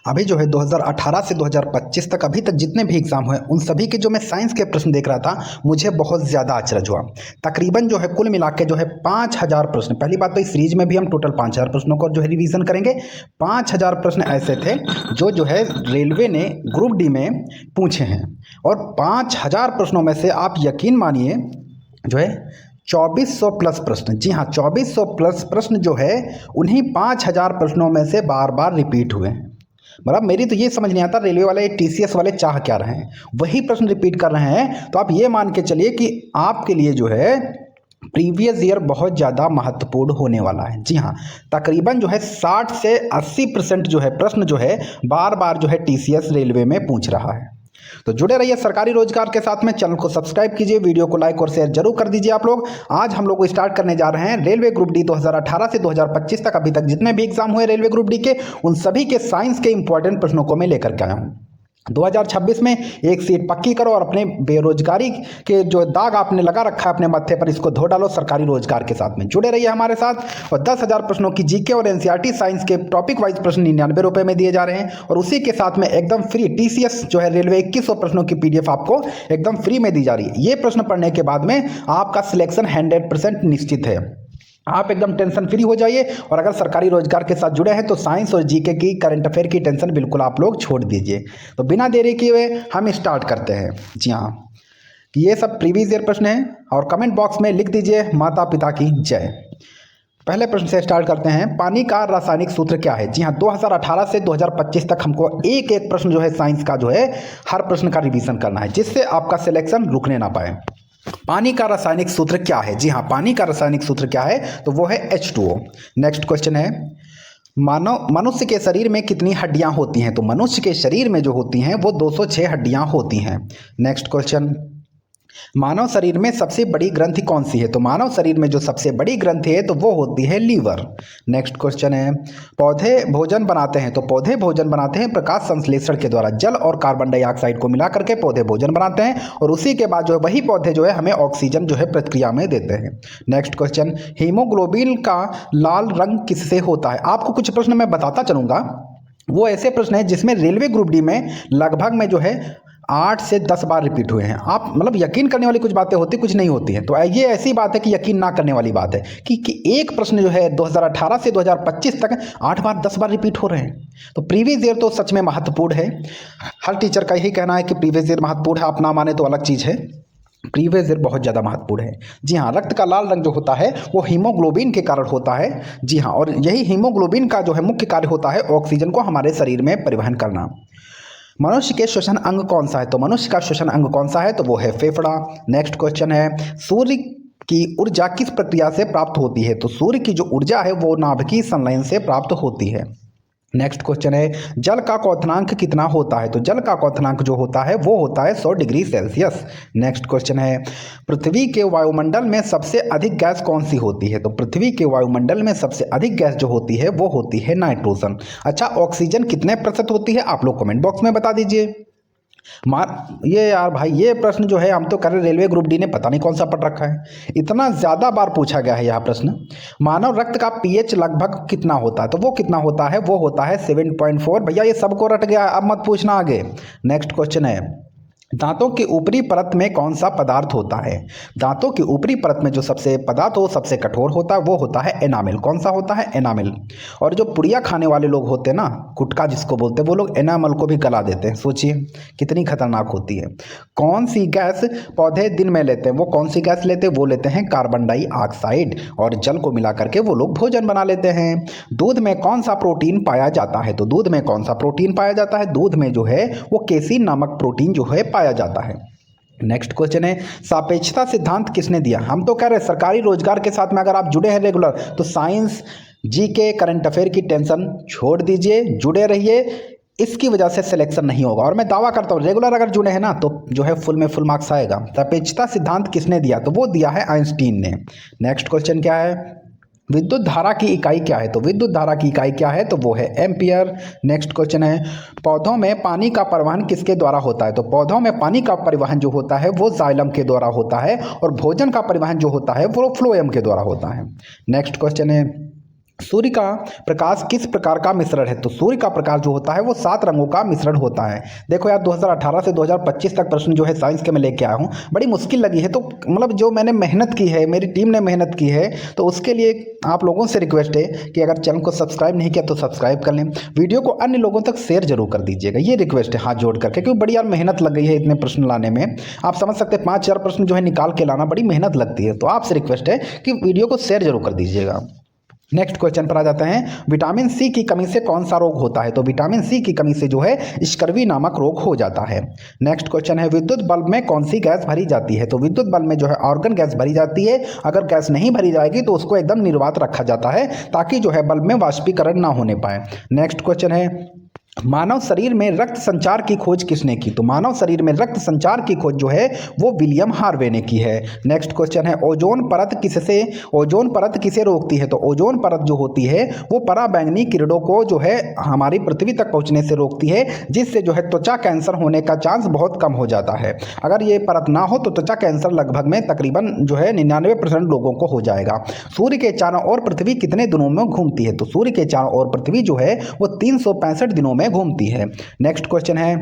अभी जो है 2018 से 2025 तक अभी तक जितने भी एग्ज़ाम हुए उन सभी के जो मैं साइंस के प्रश्न देख रहा था मुझे बहुत ज़्यादा अचरज हुआ। तकरीबन जो है कुल मिला के जो है 5000 प्रश्न। पहली बात तो इस सीरीज में भी हम टोटल 5000 प्रश्नों को जो है रिवीजन करेंगे। 5000 प्रश्न ऐसे थे जो है रेलवे ने ग्रुप डी में पूछे हैं और 5000 प्रश्नों में से आप यकीन मानिए जो है 2400 प्लस प्रश्न, जी हाँ 2400 प्लस प्रश्न जो है उन्हीं 5000 प्रश्नों में से बार बार रिपीट हुए हैं। मतलब मेरी तो ये समझ नहीं आता रेलवे वाले टीसीएस वाले चाह क्या रहे हैं, वही प्रश्न रिपीट कर रहे हैं। तो आप ये मान के चलिए कि आपके लिए जो है प्रीवियस ईयर बहुत ज़्यादा महत्वपूर्ण होने वाला है। जी हाँ, तकरीबन जो है 60 से 80% जो है प्रश्न जो है बार बार जो है टीसीएस रेलवे में पूछ रहा है। तो जुड़े रहिए सरकारी रोजगार के साथ में। चैनल को सब्सक्राइब कीजिए, वीडियो को लाइक और शेयर जरूर कर दीजिए आप लोग। आज हम लोग स्टार्ट करने जा रहे हैं रेलवे ग्रुप डी 2018 से 2025 तक अभी तक जितने भी एग्जाम हुए रेलवे ग्रुप डी के उन सभी के साइंस के इंपॉर्टेंट प्रश्नों को मैं लेकर के आया हूँ। 2026 में एक सीट पक्की करो और अपने बेरोजगारी के जो दाग आपने लगा रखा है अपने मत्थे पर, इसको धो डालो सरकारी रोजगार के साथ में। जुड़े रहिए हमारे साथ। और 10,000 प्रश्नों की जीके और एनसीईआरटी साइंस के टॉपिक वाइज प्रश्न 99 रुपये में दिए जा रहे हैं और उसी के साथ में एकदम फ्री टीसीएस जो है रेलवे 2100 प्रश्नों की पीडीएफ आपको एकदम फ्री में दी जा रही है। ये प्रश्न पढ़ने के बाद में आपका सिलेक्शन 100% निश्चित है। आप एकदम टेंशन फ्री हो जाइए। और अगर सरकारी रोजगार के साथ जुड़े हैं तो साइंस और जीके की करंट अफेयर की टेंशन बिल्कुल आप लोग छोड़ दीजिए। तो बिना देरी किए हुए हम स्टार्ट करते हैं। जी हाँ, ये सब प्रीवियस ईयर प्रश्न हैं और कमेंट बॉक्स में लिख दीजिए माता पिता की जय। पहले प्रश्न से स्टार्ट करते हैं। पानी का रासायनिक सूत्र क्या है? जी हाँ, 2018 से 2025 तक हमको एक एक प्रश्न जो है साइंस का जो है हर प्रश्न का रिवीजन करना है जिससे आपका सिलेक्शन रुकने ना पाए। पानी का रासायनिक सूत्र क्या है? जी हाँ, पानी का रासायनिक सूत्र क्या है? तो वो है H2O। नेक्स्ट क्वेश्चन है, मनुष्य के शरीर में कितनी हड्डियां होती हैं? तो मनुष्य के शरीर में जो होती हैं वो 206 हड्डियां होती हैं। नेक्स्ट क्वेश्चन, मानव शरीर में सबसे बड़ी ग्रंथि कौन सी है? तो मानव शरीर में जो सबसे बड़ी ग्रंथि है तो वो होती है लीवर। नेक्स्ट क्वेश्चन है, पौधे भोजन बनाते हैं? तो पौधे भोजन बनाते हैं प्रकाश संश्लेषण के द्वारा। जल और कार्बन डाइऑक्साइड को मिला करके पौधे भोजन बनाते हैं और उसी के बाद जो है वही पौधे जो है हमें ऑक्सीजन जो है प्रक्रिया में देते हैं। नेक्स्ट क्वेश्चन, हीमोग्लोबिन का लाल रंग किससे होता है? आपको कुछ प्रश्न मैं बताता चलूंगा, वो ऐसे प्रश्न है जिसमें रेलवे ग्रुप डी में लगभग में जो है 8 से 10 बार रिपीट हुए हैं। आप मतलब यकीन करने वाली कुछ बातें होती कुछ नहीं होती हैं। तो ये ऐसी बात है कि यकीन ना करने वाली बात है कि एक प्रश्न जो है 2018 से 2025 तक 8 बार 10 बार रिपीट हो रहे हैं। तो प्रीवियस ईयर तो सच में महत्वपूर्ण है। हर टीचर का यही कहना है कि प्रीवियस ईयर महत्वपूर्ण है, आप ना माने तो अलग चीज़ है। प्रीवियस ईयर बहुत ज़्यादा महत्वपूर्ण है। जी हाँ, रक्त का लाल रंग जो होता है वो हीमोग्लोबिन के कारण होता है। जी हाँ, और यही हीमोग्लोबिन का जो है मुख्य कार्य होता है ऑक्सीजन को हमारे शरीर में परिवहन करना। मनुष्य के श्वसन अंग कौन सा है? तो मनुष्य का श्वसन अंग कौन सा है? तो वो है फेफड़ा। नेक्स्ट क्वेश्चन है, सूर्य की ऊर्जा किस प्रक्रिया से प्राप्त होती है? तो सूर्य की जो ऊर्जा है वो नाभिकीय संलयन से प्राप्त होती है। नेक्स्ट क्वेश्चन है, जल का क्वथनांक कितना होता है? तो जल का क्वथनांक जो होता है वो होता है 100 डिग्री सेल्सियस। नेक्स्ट क्वेश्चन है, पृथ्वी के वायुमंडल में सबसे अधिक गैस कौन सी होती है? तो पृथ्वी के वायुमंडल में सबसे अधिक गैस जो होती है वो होती है नाइट्रोजन। अच्छा, ऑक्सीजन कितने प्रतिशत होती है? आप लोग कमेंट बॉक्स में बता दीजिए। ये यार भाई ये प्रश्न जो है हम तो कर रहे रेलवे ग्रुप डी ने पता नहीं कौन सा पढ़ रखा है, इतना ज़्यादा बार पूछा गया है यह प्रश्न। मानव रक्त का पीएच लगभग कितना होता है? तो वो कितना होता है? वो होता है 7.4। भैया ये सबको रट गया, अब मत पूछना आगे। नेक्स्ट क्वेश्चन है, दांतों की ऊपरी परत में कौन सा पदार्थ होता है? दांतों की ऊपरी परत में जो सबसे पदार्थ हो सबसे कठोर होता है वो होता है एनामिल। कौन सा होता है? एनामिल। और जो पुड़िया खाने वाले लोग होते हैं ना, गुटखा जिसको बोलते हैं, वो लोग एनामल को भी गला देते हैं। सोचिए कितनी खतरनाक होती है। कौन सी गैस पौधे दिन में लेते हैं? वो कौन सी गैस लेते हैं? वो लेते हैं कार्बन डाइऑक्साइड और जल को मिला करके वो लोग भोजन बना लेते हैं। दूध में कौन सा प्रोटीन पाया जाता है? तो दूध में कौन सा प्रोटीन पाया जाता है? दूध में जो है वो केसीन नामक प्रोटीन जो है पाया जाता है। नेक्स्ट क्वेश्चन है, सापेक्षता सिद्धांत किसने दिया? हम तो कह रहे हैं सरकारी रोजगार के साथ में अगर आप जुड़े हैं रेगुलर तो साइंस जीके करंट अफेयर की टेंशन छोड़ दीजिए, जुड़े रहिए। इसकी वजह से सिलेक्शन नहीं होगा और मैं दावा करता हूँ रेगुलर अगर जुड़े हैं ना तो जो है फुल में फुल मार्क्स आएगा। सापेक्षता सिद्धांत किसने दिया? तो वो दिया है आइंस्टीन ने। नेक्स्ट क्वेश्चन क्या है, विद्युत धारा की इकाई क्या है? तो विद्युत धारा की इकाई क्या है? तो वो है एम्पियर। नेक्स्ट क्वेश्चन है, पौधों में पानी का परिवहन किसके द्वारा होता है? तो पौधों में पानी का परिवहन जो होता है वो जाइलम के द्वारा होता है और भोजन का परिवहन जो होता है वो फ्लोएम के द्वारा होता है। नेक्स्ट क्वेश्चन है, सूर्य का प्रकाश किस प्रकार का मिश्रण है? तो सूर्य का प्रकाश जो होता है वो 7 रंगों का मिश्रण होता है। देखो यार 2018 से 2025 तक प्रश्न जो है साइंस के मैं लेके आया हूँ, बड़ी मुश्किल लगी है, तो मतलब जो मैंने मेहनत की है, मेरी टीम ने मेहनत की है, तो उसके लिए आप लोगों से रिक्वेस्ट है कि अगर चैनल को सब्सक्राइब नहीं किया तो सब्सक्राइब कर लें, वीडियो को अन्य लोगों तक शेयर जरूर कर दीजिएगा, ये रिक्वेस्ट है हाथ जोड़ करके, क्योंकि बड़ी यार मेहनत लग गई है इतने प्रश्न लाने में। आप समझ सकते हैं 5-4 प्रश्न जो है निकाल के लाना बड़ी मेहनत लगती है, तो आपसे रिक्वेस्ट है कि वीडियो को शेयर जरूर कर दीजिएगा। नेक्स्ट क्वेश्चन पर आ जाते हैं, विटामिन सी की कमी से कौन सा रोग होता है? तो विटामिन सी की कमी से जो है स्कर्वी नामक रोग हो जाता है। नेक्स्ट क्वेश्चन है, विद्युत बल्ब में कौन सी गैस भरी जाती है? तो विद्युत बल्ब में जो है आर्गन गैस भरी जाती है। अगर गैस नहीं भरी जाएगी तो उसको एकदम निर्वात रखा जाता है ताकि जो है बल्ब में वाष्पीकरण ना होने पाए। नेक्स्ट क्वेश्चन है, मानव शरीर में रक्त संचार की खोज किसने की? तो मानव शरीर में रक्त संचार की खोज जो है वो विलियम हार्वे ने की है। नेक्स्ट क्वेश्चन है, ओजोन परत किसे रोकती है? तो ओजोन परत जो होती है वो पराबैंगनी किरणों को जो है हमारी पृथ्वी तक पहुंचने से रोकती है, जिससे जो है त्वचा कैंसर होने का चांस बहुत कम हो जाता है। अगर ये परत ना हो तो त्वचा कैंसर लगभग में तकरीबन जो है 99% लोगों को हो जाएगा। सूर्य के चारों ओर पृथ्वी कितने दिनों में घूमती है? तो सूर्य के चारों ओर पृथ्वी जो है वो 365 दिनों में घूमती है। नेक्स्ट क्वेश्चन है,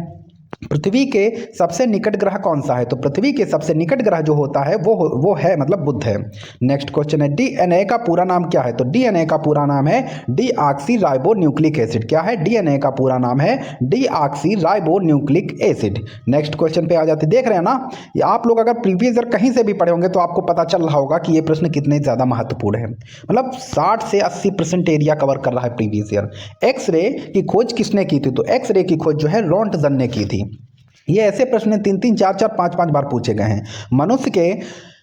पृथ्वी के सबसे निकट ग्रह कौन सा है? तो पृथ्वी के सबसे निकट ग्रह जो होता है वो है मतलब बुध है। नेक्स्ट क्वेश्चन है, डीएनए का पूरा नाम क्या है? तो डीएनए का पूरा नाम है डीऑक्सीराइबोन्यूक्लिक एसिड। क्या है? डीएनए का पूरा नाम है डीऑक्सीराइबोन्यूक्लिक एसिड। नेक्स्ट क्वेश्चन पे आ जाते, देख रहे हैं ना, ये आप लोग अगर प्रीवियस ईयर कहीं से भी पढ़े होंगे तो आपको पता चल रहा होगा कि ये प्रश्न कितने ज़्यादा महत्वपूर्ण है। मतलब 60 से 80% एरिया कवर कर रहा है प्रीवियस ईयर। एक्सरे की खोज किसने की थी? तो एक्सरे की खोज जो है रोंटगन ने की थी। ये ऐसे प्रश्न 3-3, 4-4, 5-5 बार पूछे गए हैं। मनुष्य के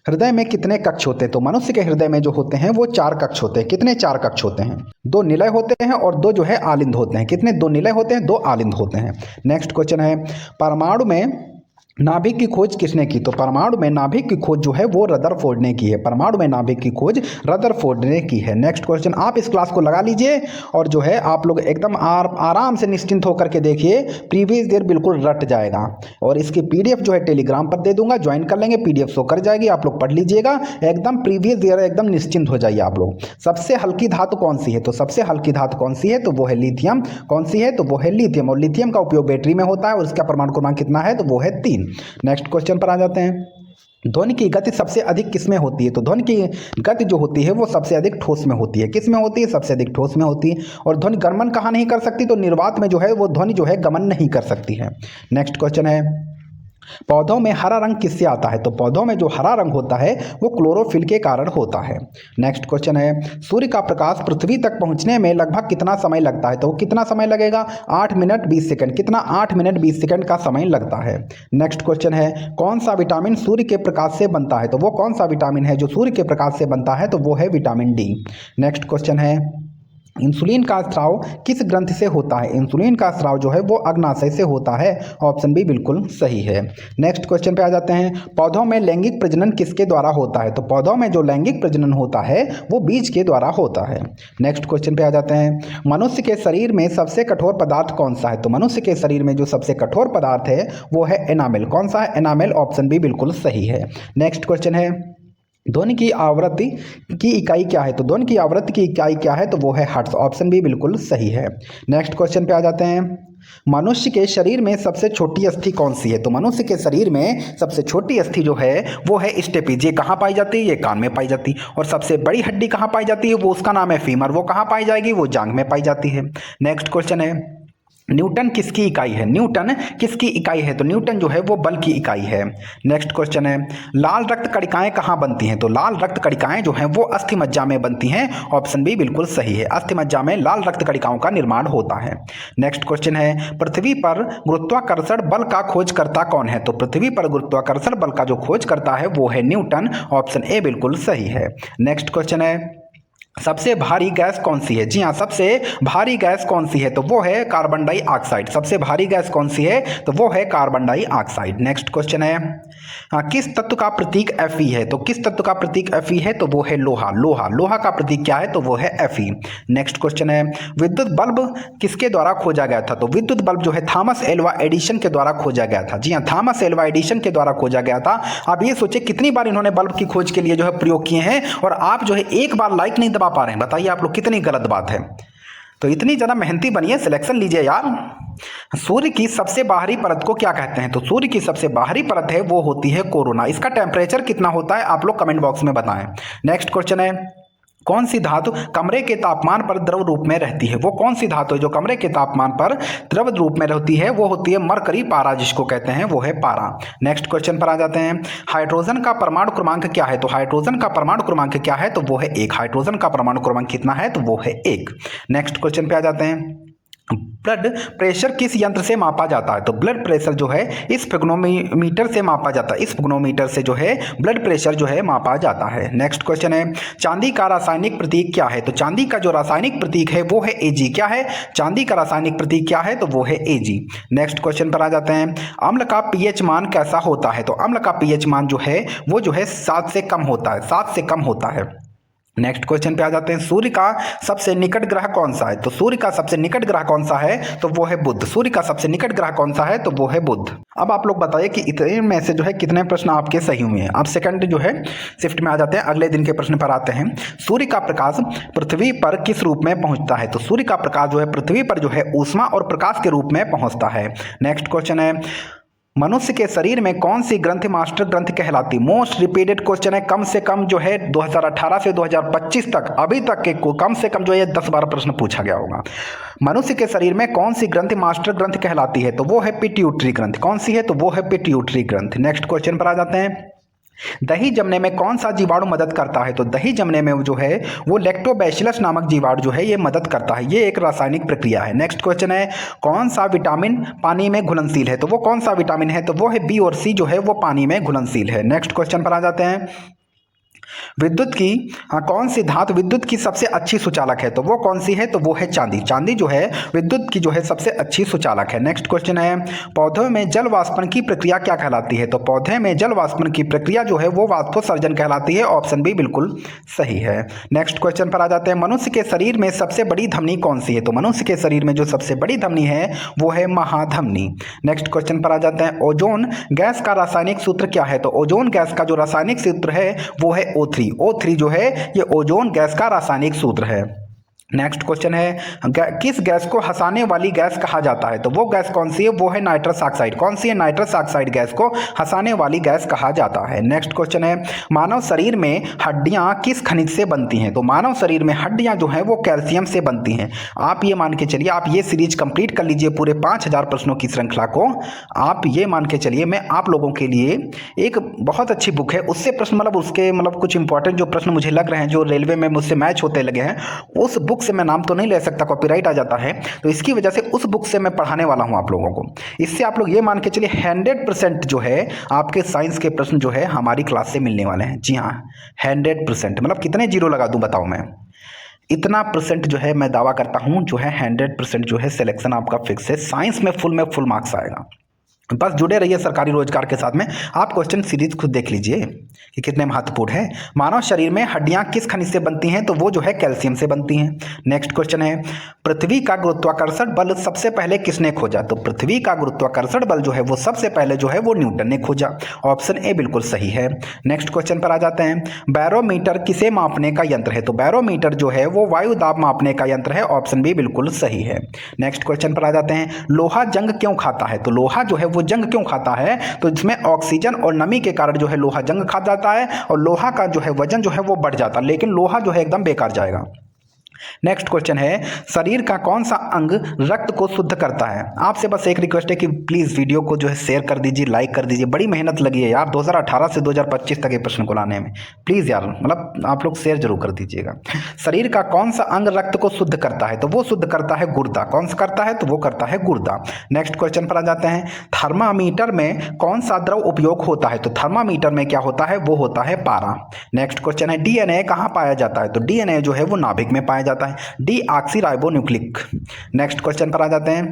हृदय में कितने कक्ष होते हैं? तो मनुष्य के हृदय में जो होते हैं वो 4 कक्ष होते हैं। कितने 4 कक्ष होते हैं? 2 निलय होते हैं और 2 जो है आलिंद होते हैं। कितने? 2 निलय होते हैं, 2 आलिंद होते हैं। नेक्स्ट क्वेश्चन है, परमाणु में नाभिक की खोज किसने की? तो परमाणु में नाभिक की खोज जो है वो रदरफोर्ड ने की है। परमाणु में नाभिक की खोज रदरफोर्ड ने की है। नेक्स्ट क्वेश्चन, आप इस क्लास को लगा लीजिए और जो है आप लोग एकदम आराम से निश्चिंत होकर के देखिए, प्रीवियस ईयर बिल्कुल रट जाएगा। और इसकी पीडीएफ जो है टेलीग्राम पर दे दूंगा, ज्वाइन कर लेंगे, पीडीएफ शो कर जाएगी, आप लोग पढ़ लीजिएगा, एकदम प्रीवियस ईयर एकदम निश्चिंत हो जाइए आप लोग। सबसे हल्की धातु कौन सी है? तो सबसे हल्की धातु कौन सी है? तो वो है लिथियम। कौन सी है? तो वो है लिथियम। और लिथियम का उपयोग बैटरी में होता है और इसका परमाणु क्रमांक कितना है? तो वो है 3। नेक्स्ट क्वेश्चन पर आ जाते हैं, ध्वनि की गति सबसे अधिक किस में होती है? तो ध्वनि की गति जो होती है वो सबसे अधिक ठोस में होती है। किस में होती है? सबसे अधिक ठोस में होती है। और ध्वनि गमन कहाँ नहीं कर सकती? तो निर्वात में जो है वो ध्वनि जो है गमन नहीं कर सकती है। नेक्स्ट क्वेश्चन है, पौधों में हरा रंग किससे आता है? तो पौधों में जो हरा रंग होता है वो क्लोरोफिल के कारण होता है। नेक्स्ट क्वेश्चन है, सूर्य का प्रकाश पृथ्वी तक पहुंचने में लगभग कितना समय लगता है? तो कितना समय लगेगा? 8 मिनट 20 सेकंड। कितना? 8 मिनट 20 सेकंड का समय लगता है। नेक्स्ट क्वेश्चन है, कौन सा विटामिन सूर्य के प्रकाश से बनता है? तो वो कौन सा विटामिन है जो सूर्य के प्रकाश से बनता है? तो वो है विटामिन डी। नेक्स्ट क्वेश्चन है, इंसुलिन का स्राव किस ग्रंथि से होता है? इंसुलिन का स्राव जो है वो अग्नाशय से होता है। ऑप्शन बी बिल्कुल सही है। नेक्स्ट क्वेश्चन पे आ जाते हैं, पौधों में लैंगिक प्रजनन किसके द्वारा होता है? तो पौधों में जो लैंगिक प्रजनन होता है वो बीज के द्वारा होता है। नेक्स्ट क्वेश्चन पे आ जाते हैं, मनुष्य के शरीर में सबसे कठोर पदार्थ कौन सा है? तो मनुष्य के शरीर में जो सबसे कठोर पदार्थ है वो है एनामेल। कौन सा है? एनामेल। ऑप्शन बी बिल्कुल सही है। नेक्स्ट क्वेश्चन है, ध्वनि की आवृत्ति की इकाई क्या है? तो ध्वनि की आवृत्ति की इकाई क्या है? तो वो है हर्ट्ज। ऑप्शन बी बिल्कुल सही है। नेक्स्ट क्वेश्चन पे आ जाते हैं, मनुष्य के शरीर में सबसे छोटी अस्थि कौन सी है? तो मनुष्य के शरीर में सबसे छोटी अस्थि जो है वो है स्टेपीज। ये कहाँ पाई जाती है? ये कान में पाई जाती है। और सबसे बड़ी हड्डी कहाँ पाई जाती है? वो उसका नाम है फीमर। वो कहाँ पाई जाएगी? वो जांघ में पाई जाती है। नेक्स्ट क्वेश्चन है, न्यूटन किसकी इकाई है? न्यूटन किसकी इकाई है? तो न्यूटन जो है वो बल की इकाई है। नेक्स्ट क्वेश्चन है, लाल रक्त कणिकाएं कहाँ बनती हैं? तो लाल रक्त कणिकाएं जो हैं वो अस्थिमज्जा में बनती हैं। ऑप्शन बी बिल्कुल सही है। अस्थिमज्जा में लाल रक्त कणिकाओं का निर्माण होता है। नेक्स्ट क्वेश्चन है, पृथ्वी पर गुरुत्वाकर्षण बल का खोजकर्ता कौन है? तो पृथ्वी पर गुरुत्वाकर्षण बल का जो खोज करता है वो है न्यूटन। ऑप्शन ए बिल्कुल सही है। नेक्स्ट क्वेश्चन है, सबसे भारी गैस कौन सी है? जी हाँ, सबसे भारी गैस कौन सी है? तो वो है कार्बन डाइऑक्साइड। सबसे भारी गैस कौन सी है? तो वो है कार्बन डाइऑक्साइड। नेक्स्ट क्वेश्चन है, किस तत्व का प्रतीक Fe है? तो किस तत्व का प्रतीक Fe है? तो वो है लोहा। लोहा का प्रतीक क्या है? तो वो है Fe। नेक्स्ट क्वेश्चन है, विद्युत बल्ब किसके द्वारा खोजा गया था? तो विद्युत बल्ब जो है थॉमस एल्वा एडिसन के द्वारा खोजा गया था। जी हाँ, थॉमस एल्वा एडिसन के द्वारा खोजा गया था। आप ये सोचिए कितनी बार इन्होंने बल्ब की खोज के लिए जो है प्रयोग किए हैं, और आप जो है एक बार लाइक नहीं दबा करवा पा रहे हैं? बताइए आप लोग, कितनी गलत बात है। तो इतनी ज़्यादा मेहनती बनिए, सिलेक्शन लीजिए यार। सूर्य की सबसे बाहरी परत को क्या कहते हैं? तो सूर्य की सबसे बाहरी परत है वो होती है कोरोना। इसका टेम्परेचर कितना होता है आप लोग कमेंट बॉक्स में बताएं। नेक्स्ट क्वेश्चन है, कौन सी धातु कमरे के तापमान पर द्रव रूप में रहती है? वो कौन सी धातु है जो कमरे के तापमान पर द्रव रूप में रहती है? वो होती है मरकरी, पारा जिसको कहते हैं, वो है पारा। नेक्स्ट क्वेश्चन पर आ जाते हैं, हाइड्रोजन का परमाणु क्रमांक क्या है? तो हाइड्रोजन का परमाणु क्रमांक क्या है? तो वो है 1। हाइड्रोजन का परमाणु क्रमांक कितना है? तो वो है 1। नेक्स्ट क्वेश्चन पे आ जाते हैं, ब्लड प्रेशर किस यंत्र से मापा जाता है? तो ब्लड प्रेशर जो है इस पिग्नोमीटर से मापा जाता है। इस पिग्नोमीटर से जो है ब्लड प्रेशर जो है मापा जाता है। नेक्स्ट क्वेश्चन है, चांदी का रासायनिक प्रतीक क्या है? तो चांदी का जो रासायनिक प्रतीक है वो है Ag। क्या है? चांदी का रासायनिक प्रतीक क्या है? तो वो है Ag। नेक्स्ट क्वेश्चन पर आ जाते हैं, अम्ल का pH मान कैसा होता है? तो अम्ल का pH मान जो है वो जो है 7 से कम होता है, 7 से कम होता है। नेक्स्ट क्वेश्चन पे आ जाते हैं, सूर्य का सबसे निकट ग्रह कौन सा है? तो सूर्य का सबसे निकट ग्रह कौन सा है? तो वो है बुध। सूर्य का सबसे निकट ग्रह कौन सा है? तो वो है बुध। अब आप लोग बताइए कि इतने में से जो है कितने प्रश्न आपके सही हुए हैं। अब सेकंड जो है शिफ्ट में आ जाते हैं, अगले दिन के प्रश्न पर आते हैं। सूर्य का प्रकाश पृथ्वी पर किस रूप में पहुंचता है? तो सूर्य का प्रकाश जो है पृथ्वी पर जो है ऊष्मा और प्रकाश के रूप में पहुंचता है। नेक्स्ट क्वेश्चन है, मनुष्य के शरीर में कौन सी ग्रंथि मास्टर ग्रंथि कहलाती? मोस्ट रिपीटेड क्वेश्चन है, कम से कम जो है 2018 से 2025 तक अभी तक के को कम से कम जो है 10-12 प्रश्न पूछा गया होगा। मनुष्य के शरीर में कौन सी ग्रंथि मास्टर ग्रंथि कहलाती है? तो वो है पिट्यूटरी ग्रंथि। कौन सी है? तो वो है पिट्यूटरी ग्रंथि। नेक्स्ट क्वेश्चन पर आ जाते हैं, दही जमने में कौन सा जीवाणु मदद करता है? तो दही जमने में जो है वो लैक्टोबैसिलस नामक जीवाणु जो है ये मदद करता है। ये एक रासायनिक प्रक्रिया है। नेक्स्ट क्वेश्चन है, कौन सा विटामिन पानी में घुलनशील है? तो वो कौन सा विटामिन है? तो वो है बी और सी जो है वो पानी में घुलनशील है। नेक्स्ट क्वेश्चन पर आ जाते हैं, विद्युत की कौन सी धातु विद्युत की सबसे अच्छी सुचालक है? तो वो कौन सी है? तो वो है चांदी। चांदी जो है विद्युत की जो है सबसे अच्छी सुचालक है। नेक्स्ट क्वेश्चन है, पौधों में जल वाष्पन की प्रक्रिया क्या कहलाती है? तो पौधे में जल वाष्पन की प्रक्रिया जो है वो वाष्पोत्सर्जन कहलाती है। ऑप्शन बी बिल्कुल सही है। नेक्स्ट क्वेश्चन पर आ जाते हैं, मनुष्य के शरीर में सबसे बड़ी धमनी कौन सी है? तो मनुष्य के शरीर में जो सबसे बड़ी धमनी है वो है महाधमनी। नेक्स्ट क्वेश्चन पर आ जाते हैं, ओजोन गैस का रासायनिक सूत्र क्या है? तो ओजोन गैस का जो रासायनिक सूत्र है वो है O3। O3 जो है ये ओजोन गैस का रासायनिक सूत्र है। नेक्स्ट क्वेश्चन है, किस गैस को हंसाने वाली गैस कहा जाता है? तो वो गैस कौन सी है? वो है नाइट्रस ऑक्साइड। कौन सी है? नाइट्रस ऑक्साइड गैस को हंसाने वाली गैस कहा जाता है। नेक्स्ट क्वेश्चन है, मानव शरीर में हड्डियां किस खनिज से बनती हैं? तो मानव शरीर में हड्डियां जो हैं वो कैल्शियम से बनती हैं। आप ये मान के चलिए, आप ये सीरीज कंप्लीट कर लीजिए पूरे 5000 प्रश्नों की श्रृंखला को। आप ये मान के चलिए, मैं आप लोगों के लिए एक बहुत अच्छी बुक है, उससे प्रश्न उसके कुछ इंपॉर्टेंट जो प्रश्न मुझे लग रहे हैं जो रेलवे में मुझसे मैच होते लगे हैं, उस बुक से मैं नाम तो नहीं ले सकता, कॉपीराइट आ जाता है, तो इसकी वजह से उस बुक से मैं पढ़ाने वाला हूं आप लोगों को। इससे आप लोग ये मान के चलिए 100% जो है आपके साइंस के प्रश्न जो है हमारी क्लास से मिलने वाले हैं। जी हाँ, 100%। कितने जीरो लगा दूं बताओ मैं? इतना परसेंट जो है मैं दावा करता हूं, जो है 100% जो है सिलेक्शन आपका फिक्स है। साइंस में फुल मार्क्स आएगा। बस जुड़े रहिए सरकारी रोजगार के साथ में। आप क्वेश्चन सीरीज खुद देख लीजिए कि कितने महत्वपूर्ण है। मानव शरीर में हड्डियां किस खनिज से बनती हैं? तो वो जो है कैल्शियम से बनती हैं। नेक्स्ट क्वेश्चन है, पृथ्वी का गुरुत्वाकर्षण बल सबसे पहले किसने खोजा? तो पृथ्वी का गुरुत्वाकर्षण बल जो है वो सबसे पहले जो है वो न्यूटन ने खोजा। ऑप्शन ए बिल्कुल सही है। नेक्स्ट क्वेश्चन पर आ जाते हैं, बैरोमीटर किसे मापने का यंत्र है? तो बैरोमीटर जो है वो वायु दाब मापने का यंत्र है। ऑप्शन बी बिल्कुल सही है। नेक्स्ट क्वेश्चन पर आ जाते हैं, लोहा जंग क्यों खाता है? तो लोहा जो है वो जंग क्यों खाता है? तो इसमें ऑक्सीजन और नमी के कारण जो है लोहा जंग खा जाता है और लोहा का जो है वजन जो है वो बढ़ जाता है, लेकिन लोहा जो है एकदम बेकार जाएगा। नेक्स्ट क्वेश्चन है, शरीर का कौन सा अंग रक्त को शुद्ध करता है? आपसे बस एक रिक्वेस्ट है कि प्लीज वीडियो को जो है शेयर कर दीजिए, लाइक कर दीजिए। बड़ी मेहनत लगी है यार 2018 से 2025 तक के प्रश्न को लाने में। प्लीज यार आप लोग शेयर जरूर कर दीजिएगा। शरीर का कौन सा अंग रक्त को शुद्ध करता है? तो वो शुद्ध करता है गुर्दा। कौन सा करता है? तो वो करता है गुर्दा। नेक्स्ट क्वेश्चन पर आ जाते हैं, थर्मामीटर में कौन सा द्रव उपयोग होता है? तो थर्मामीटर में क्या होता है? वो होता है पारा। नेक्स्ट क्वेश्चन है, डीएनए कहाँ पाया जाता है? तो डीएनए जो है वो नाभिक में पाया जाता है, डीऑक्सीराइबोन्यूक्लिक। नेक्स्ट क्वेश्चन पर आ जाते हैं,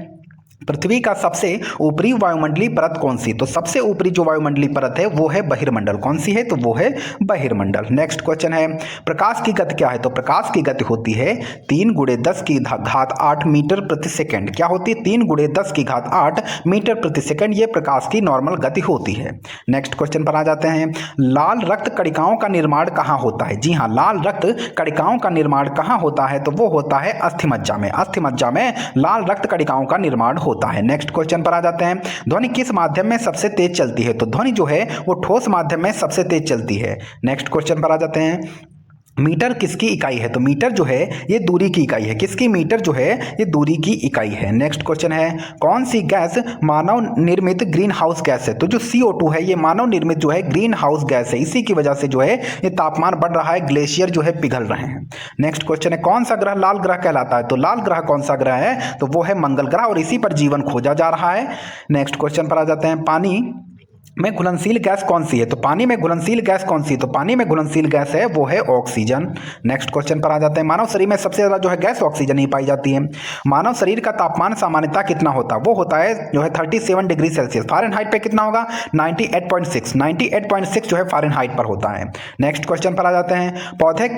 पृथ्वी का सबसे ऊपरी वायुमंडलीय परत कौन सी? तो सबसे ऊपरी जो वायुमंडलीय परत है वो है बहिर्मंडल। कौन सी है? तो वो है बहिर्मंडल। नेक्स्ट क्वेश्चन है, प्रकाश की गति क्या है? तो प्रकाश की गति होती है 3 × 10 की घात 8 मीटर प्रति सेकंड। क्या होती है? 3 × 10 की घात 8 मीटर प्रति सेकंड, ये प्रकाश की नॉर्मल गति होती है। नेक्स्ट क्वेश्चन पर आ जाते हैं, लाल रक्त कणिकाओं का निर्माण कहाँ होता है? जी हाँ, लाल रक्त कणिकाओं का निर्माण कहाँ होता है? तो वो होता है अस्थिमज्जा में। अस्थिमज्जा में लाल रक्त कणिकाओं का निर्माण होता है। नेक्स्ट क्वेश्चन पर आ जाते हैं, ध्वनि किस माध्यम में सबसे तेज चलती है? तो ध्वनि जो है वो ठोस माध्यम में सबसे तेज चलती है। नेक्स्ट क्वेश्चन पर आ जाते हैं, मीटर किसकी इकाई है? तो मीटर जो है ये दूरी की इकाई है। किसकी? मीटर जो है ये दूरी की इकाई है। नेक्स्ट क्वेश्चन है, कौन सी गैस मानव निर्मित ग्रीन हाउस गैस है? तो जो CO2 है ये मानव निर्मित जो है ग्रीन हाउस गैस है। इसी की वजह से जो है ये तापमान बढ़ रहा है, ग्लेशियर जो है पिघल रहे हैं। नेक्स्ट क्वेश्चन है, कौन सा ग्रह लाल ग्रह कहलाता है? तो लाल ग्रह कौन सा ग्रह है? तो वो है मंगल ग्रह, और इसी पर जीवन खोजा जा रहा है। नेक्स्ट क्वेश्चन पर आ जाते हैं, पानी में घुलनशील गैस कौन सी है? तो पानी में घुलनशील गैस कौन सी है? तो पानी में घुलनशील गैस है वो है ऑक्सीजन। नेक्स्ट क्वेश्चन पर आ जाते हैं, मानव शरीर में सबसे ज्यादा जो है गैस ऑक्सीजन ही पाई जाती है। मानव शरीर का तापमान सामान्यतः कितना होता है? वो होता है जो है 37 डिग्री सेल्सियस। फ़ारेनहाइट पे कितना होगा? 98.6 जो है फ़ारेनहाइट पर होता है। नेक्स्ट क्वेश्चन पर आ जाते हैं, पौधे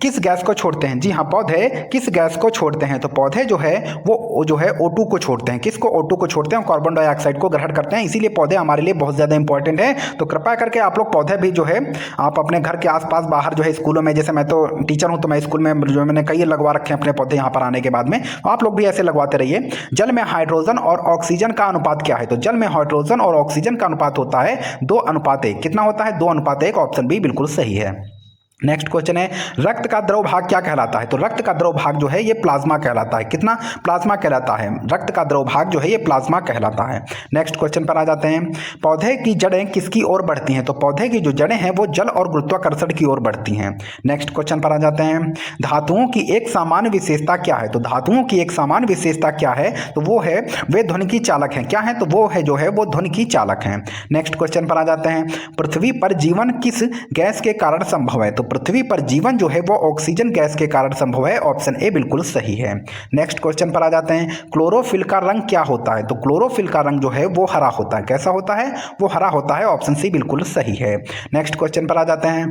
किस गैस को छोड़ते हैं? जी हाँ, पौधे किस गैस को छोड़ते हैं? तो पौधे जो है वो जो है O2 को छोड़ते हैं। किसको? O2 को छोड़ते हैं, कार्बन डाइऑक्साइड को ग्रहण करते हैं। इसीलिए पौधे हमारे लिए बहुत ज़्यादा इंपॉर्टेंट है। तो कृपया करके आप लोग पौधे भी जो है आप अपने घर के आसपास बाहर जो है स्कूलों में, जैसे मैं तो टीचर हूं तो मैं स्कूल में जो मैंने कई लगवा रखे हैं अपने पौधे यहाँ पर आने के बाद में, आप लोग भी ऐसे लगवाते रहिए। जल में हाइड्रोजन और ऑक्सीजन का अनुपात क्या है? तो जल में हाइड्रोजन और ऑक्सीजन का अनुपात होता है 2:1। कितना होता है? 2:1। ऑप्शन बी बिल्कुल सही है। नेक्स्ट क्वेश्चन है, रक्त का द्रव भाग क्या कहलाता है? तो रक्त का द्रव भाग जो है ये प्लाज्मा कहलाता है। कितना? प्लाज्मा कहलाता है। रक्त का द्रव भाग जो है ये प्लाज्मा कहलाता है। नेक्स्ट क्वेश्चन पर आ जाते हैं, पौधे की जड़ें किसकी ओर बढ़ती हैं? तो पौधे की जो जड़ें हैं वो जल और गुरुत्वाकर्षण की ओर बढ़ती हैं। नेक्स्ट क्वेश्चन पर आ जाते हैं, धातुओं की एक सामान्य विशेषता क्या है? तो धातुओं की एक सामान्य विशेषता क्या है? तो वो है वे ध्वनिकी चालक हैं। क्या है? तो वो है जो है वो ध्वनिकी चालक हैं। नेक्स्ट क्वेश्चन पर आ जाते हैं, पृथ्वी पर जीवन किस गैस के कारण संभव है? तो पृथ्वी पर जीवन जो है वो ऑक्सीजन गैस के कारण संभव है। ऑप्शन ए बिल्कुल सही है। नेक्स्ट क्वेश्चन पर आ जाते हैं, क्लोरोफिल का रंग क्या होता है? तो क्लोरोफिल का रंग जो है वो हरा होता है। कैसा होता है? वो हरा होता है। ऑप्शन सी बिल्कुल सही है। नेक्स्ट क्वेश्चन पर आ जाते हैं,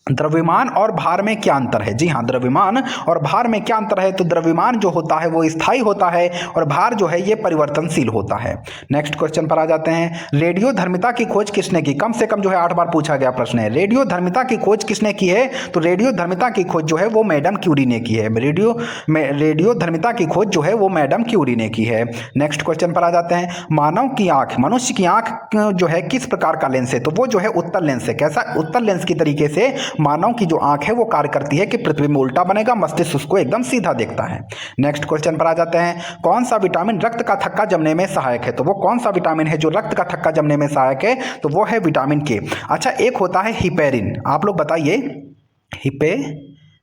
द्रव्यमान और भार में क्या अंतर है? जी हाँ, द्रव्यमान और भार में क्या अंतर है? तो द्रव्यमान जो होता है वो स्थायी होता है और भार जो है ये परिवर्तनशील होता है। नेक्स्ट क्वेश्चन पर आ जाते हैं, रेडियो धर्मिता की खोज किसने की? कम से कम जो है 8 बार पूछा गया प्रश्न है। रेडियो धर्मिता की खोज किसने की है? तो रेडियो धर्मिता की खोज जो है वो मैडम क्यूरी ने की है। रेडियो धर्मिता की खोज जो है वो मैडम क्यूरी ने की है। नेक्स्ट क्वेश्चन पर आ जाते हैं, मानव की आंख, मनुष्य की आंख जो है किस प्रकार का लेंस है? तो वो जो है उत्तल लेंस है। कैसा? उत्तल लेंस की तरीके से मानव की जो आंख है वो कार्य करती है कि पृथ्वी में उल्टा बनेगा, मस्तिष्क उसको एकदम सीधा देखता है। नेक्स्ट क्वेश्चन पर आ जाते हैं, कौन सा विटामिन रक्त का थक्का जमने में सहायक है? तो वो कौन सा विटामिन है जो रक्त का थक्का जमने में सहायक है? तो वो है विटामिन के। अच्छा, एक होता है हिपेरिन। आप लोग बताइए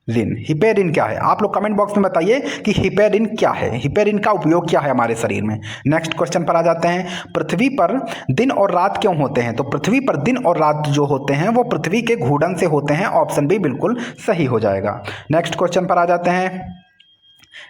हिपेरिन क्या है? आप लोग कमेंट बॉक्स में बताइए कि हिपेरिन क्या है, हिपेरिन का उपयोग क्या है हमारे शरीर में। नेक्स्ट क्वेश्चन पर आ जाते हैं, पृथ्वी पर दिन और रात क्यों होते हैं? तो पृथ्वी पर दिन और रात जो होते हैं वो पृथ्वी के घूर्णन से होते हैं। ऑप्शन बी बिल्कुल सही हो जाएगा। नेक्स्ट क्वेश्चन पर आ जाते हैं,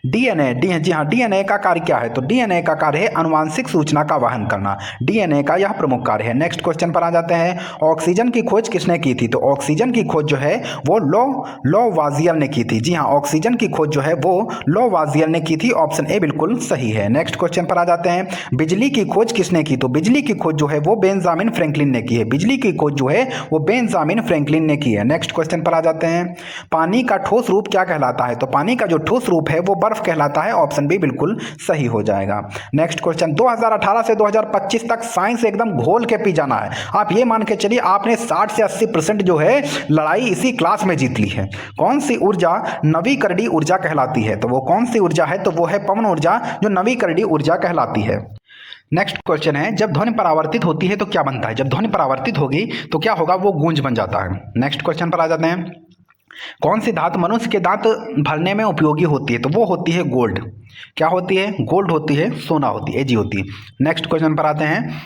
डीएनए। जी हाँ, डीएनए का कार्य क्या है? तो डीएनए का कार्य है अनुवांशिक सूचना का वहन करना। डीएनए का यह प्रमुख कार्य है। नेक्स्ट क्वेश्चन पर आ जाते हैं, ऑक्सीजन की खोज किसने की थी? तो ऑक्सीजन की खोज जो है वो लोवाजियर ने की थी। जी हाँ, ऑक्सीजन की खोज जो है वो लोवाजियर ने की थी। ऑप्शन ए बिल्कुल सही है। नेक्स्ट क्वेश्चन पर आ जाते हैं, बिजली की खोज किसने की? तो बिजली की खोज जो है वो बेंजामिन फ्रैंकलिन ने की है। बिजली की खोज जो है वो बेंजामिन फ्रैंकलिन ने की है। नेक्स्ट क्वेश्चन पर आ जाते हैं, पानी का ठोस रूप क्या कहलाता है? तो पानी का जो ठोस रूप है वो बर्फ कहलाता है। ऑप्शन बी बिल्कुल सही हो जाएगा। नेक्स्ट क्वेश्चन, 2018 से 2025 तक साइंस एकदम घोल के पी जाना है। आप ये मान के चलिए आपने 60 से 80% जो है लड़ाई इसी क्लास में जीत ली है। कौन सी ऊर्जा नवीकरणीय ऊर्जा कहलाती है? तो वो कौन सी ऊर्जा है? तो वो है पवन ऊर्जा, जो नवीकरणीय ऊर्जा कहलाती है। नेक्स्ट क्वेश्चन है, जब ध्वनि परावर्तित होती है तो क्या बनता है? जब ध्वनि परावर्तित होगी तो क्या होगा? वो गूंज बन जाता है। नेक्स्ट क्वेश्चन पर आ जाते हैं, कौन सी धातु मनुष्य के दांत भरने में उपयोगी होती है? तो वो होती है गोल्ड। क्या होती है? गोल्ड होती है, सोना होती है, एजी होती है। नेक्स्ट क्वेश्चन पर आते हैं,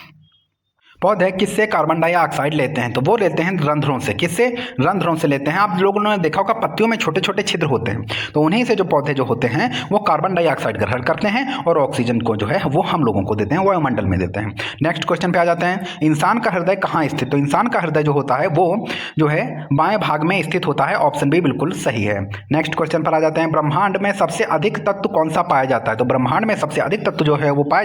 पौधे किससे कार्बन डाइऑक्साइड लेते हैं? तो वो लेते हैं रंध्रों से। किससे? रंध्रों से लेते हैं। आप लोगों ने देखा होगा पत्तियों में छोटे छोटे छिद्र होते हैं, तो उन्हीं से जो पौधे जो होते हैं वो कार्बन डाइऑक्साइड ग्रहण करते हैं और ऑक्सीजन को जो है वो हम लोगों को देते हैं, वायुमंडल में देते हैं। नेक्स्ट क्वेश्चन पे आ जाते हैं। इंसान का हृदय कहाँ स्थित? तो इंसान का हृदय जो होता है वो जो है बाएं भाग में स्थित होता है। ऑप्शन बी बिल्कुल सही है। नेक्स्ट क्वेश्चन पर आ जाते हैं। ब्रह्मांड में सबसे अधिक तत्व कौन सा पाया जाता है? तो ब्रह्मांड में सबसे अधिक तत्व जो है वो पाया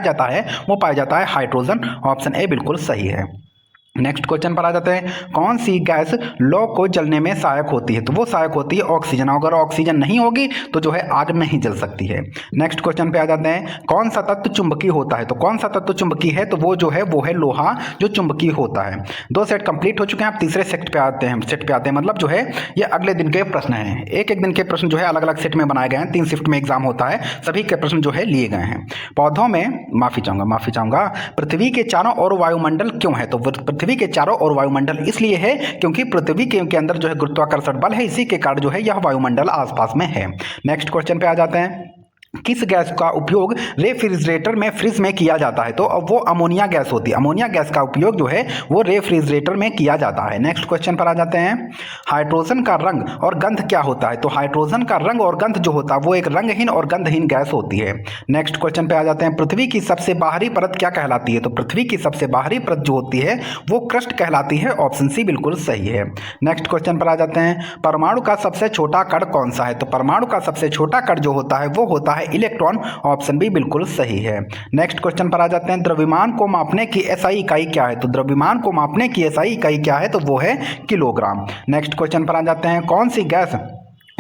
जाता है हाइड्रोजन। ऑप्शन ए बिल्कुल सही है। नेक्स्ट क्वेश्चन पर आ जाते हैं। कौन सी गैस लौ को जलने में सहायक होती है? तो वो सहायक होती है ऑक्सीजन। अगर ऑक्सीजन नहीं होगी तो जो है आग नहीं जल सकती है। नेक्स्ट क्वेश्चन पे आ जाते हैं। कौन सा तत्व चुंबकीय होता है? तो कौन सा तत्व चुंबकीय है? तो वो है लोहा जो चुंबकीय होता है। 2 सेट कंप्लीट हो चुके हैं। आप तीसरे सेट पे आते हैं मतलब जो है ये अगले दिन के प्रश्न हैं। एक दिन के प्रश्न जो है अलग अलग सेट में बनाए गए हैं। 3 शिफ्ट में एग्जाम होता है, सभी के प्रश्न जो है लिए गए हैं। पौधों में माफी चाहूंगा पृथ्वी के चारों ओर वायुमंडल क्यों है? तो पृथ्वी के चारों ओर वायुमंडल इसलिए है क्योंकि पृथ्वी के अंदर जो है गुरुत्वाकर्षण बल है, इसी के कारण जो है यह वायुमंडल आसपास में है। नेक्स्ट क्वेश्चन पे आ जाते हैं। किस गैस का उपयोग रेफ्रिजरेटर में फ्रिज में किया जाता है? तो अब वो अमोनिया गैस होती है। अमोनिया गैस का उपयोग जो है वो रेफ्रिजरेटर में किया जाता है। नेक्स्ट क्वेश्चन पर आ जाते हैं। हाइड्रोजन का रंग और गंध क्या होता है? तो हाइड्रोजन का रंग और गंध जो होता है वो एक रंगहीन और गंधहीन गैस होती है। नेक्स्ट क्वेश्चन पे आ जाते हैं। पृथ्वी की सबसे बाहरी परत क्या कहलाती है? तो पृथ्वी की सबसे बाहरी परत जो होती है वो क्रस्ट कहलाती है। ऑप्शन सी बिल्कुल सही है। नेक्स्ट क्वेश्चन पर आ जाते हैं। परमाणु का सबसे छोटा कण कौन सा है? तो परमाणु का सबसे छोटा कण जो होता है वो होता है इलेक्ट्रॉन। ऑप्शन बी बिल्कुल सही है। नेक्स्ट क्वेश्चन पर आ जाते हैं। द्रव्यमान को मापने की एसआई इकाई क्या है? तो द्रव्यमान को मापने की एसआई इकाई क्या है? तो वो है किलोग्राम। नेक्स्ट क्वेश्चन पर आ जाते हैं। कौन सी गैस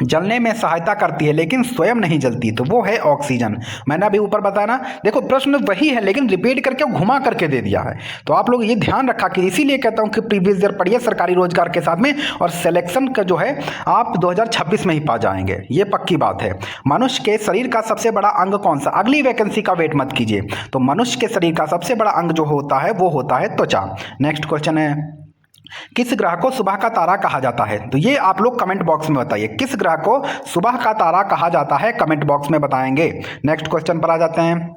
जलने में सहायता करती है लेकिन स्वयं नहीं जलती? तो वो है ऑक्सीजन। मैंने अभी ऊपर बताया ना, देखो प्रश्न वही है लेकिन रिपीट करके घुमा करके दे दिया है, तो आप लोग ये ध्यान रखा कि इसीलिए कहता हूं कि प्रीवियस ईयर पढ़िए सरकारी रोजगार के साथ में, और सिलेक्शन का जो है आप 2026 में ही पा जाएंगे, ये पक्की बात है। मनुष्य के शरीर का सबसे बड़ा अंग कौन सा? अगली वैकेंसी का वेट मत कीजिए। तो मनुष्य के शरीर का सबसे बड़ा अंग जो होता है वो होता है त्वचा। नेक्स्ट क्वेश्चन है। किस ग्रह को सुबह का तारा कहा जाता है? तो ये आप लोग कमेंट बॉक्स में बताइए, किस ग्रह को सुबह का तारा कहा जाता है? कमेंट बॉक्स में बताएंगे। नेक्स्ट क्वेश्चन पर आ जाते हैं।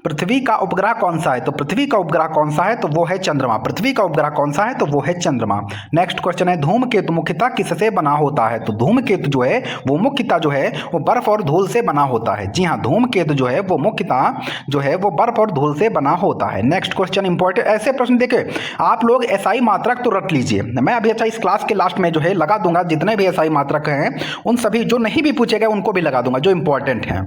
पृथ्वी का उपग्रह कौन सा है? तो पृथ्वी का उपग्रह कौन सा है? तो वो है चंद्रमा। पृथ्वी का उपग्रह कौन सा है? तो वो है चंद्रमा। नेक्स्ट क्वेश्चन है। धूमकेतु मुख्यतः किससे बना होता है? तो धूमकेतु जो है वो मुख्यतः जो है वो बर्फ और धूल से बना होता है। जी हाँ, धूमकेतु जो है वो मुख्यतः जो है वो बर्फ और धूल से बना होता है। नेक्स्ट क्वेश्चन इंपॉर्टेंट, ऐसे प्रश्न देखे आप लोग एसआई मात्रक तो रट लीजिए। मैं अभी अच्छा इस क्लास के लास्ट में जो है लगा दूंगा जितने भी एसआई मात्रक हैं उन सभी, जो नहीं भी पूछे गए उनको भी लगा दूंगा, जो इंपॉर्टेंट हैं,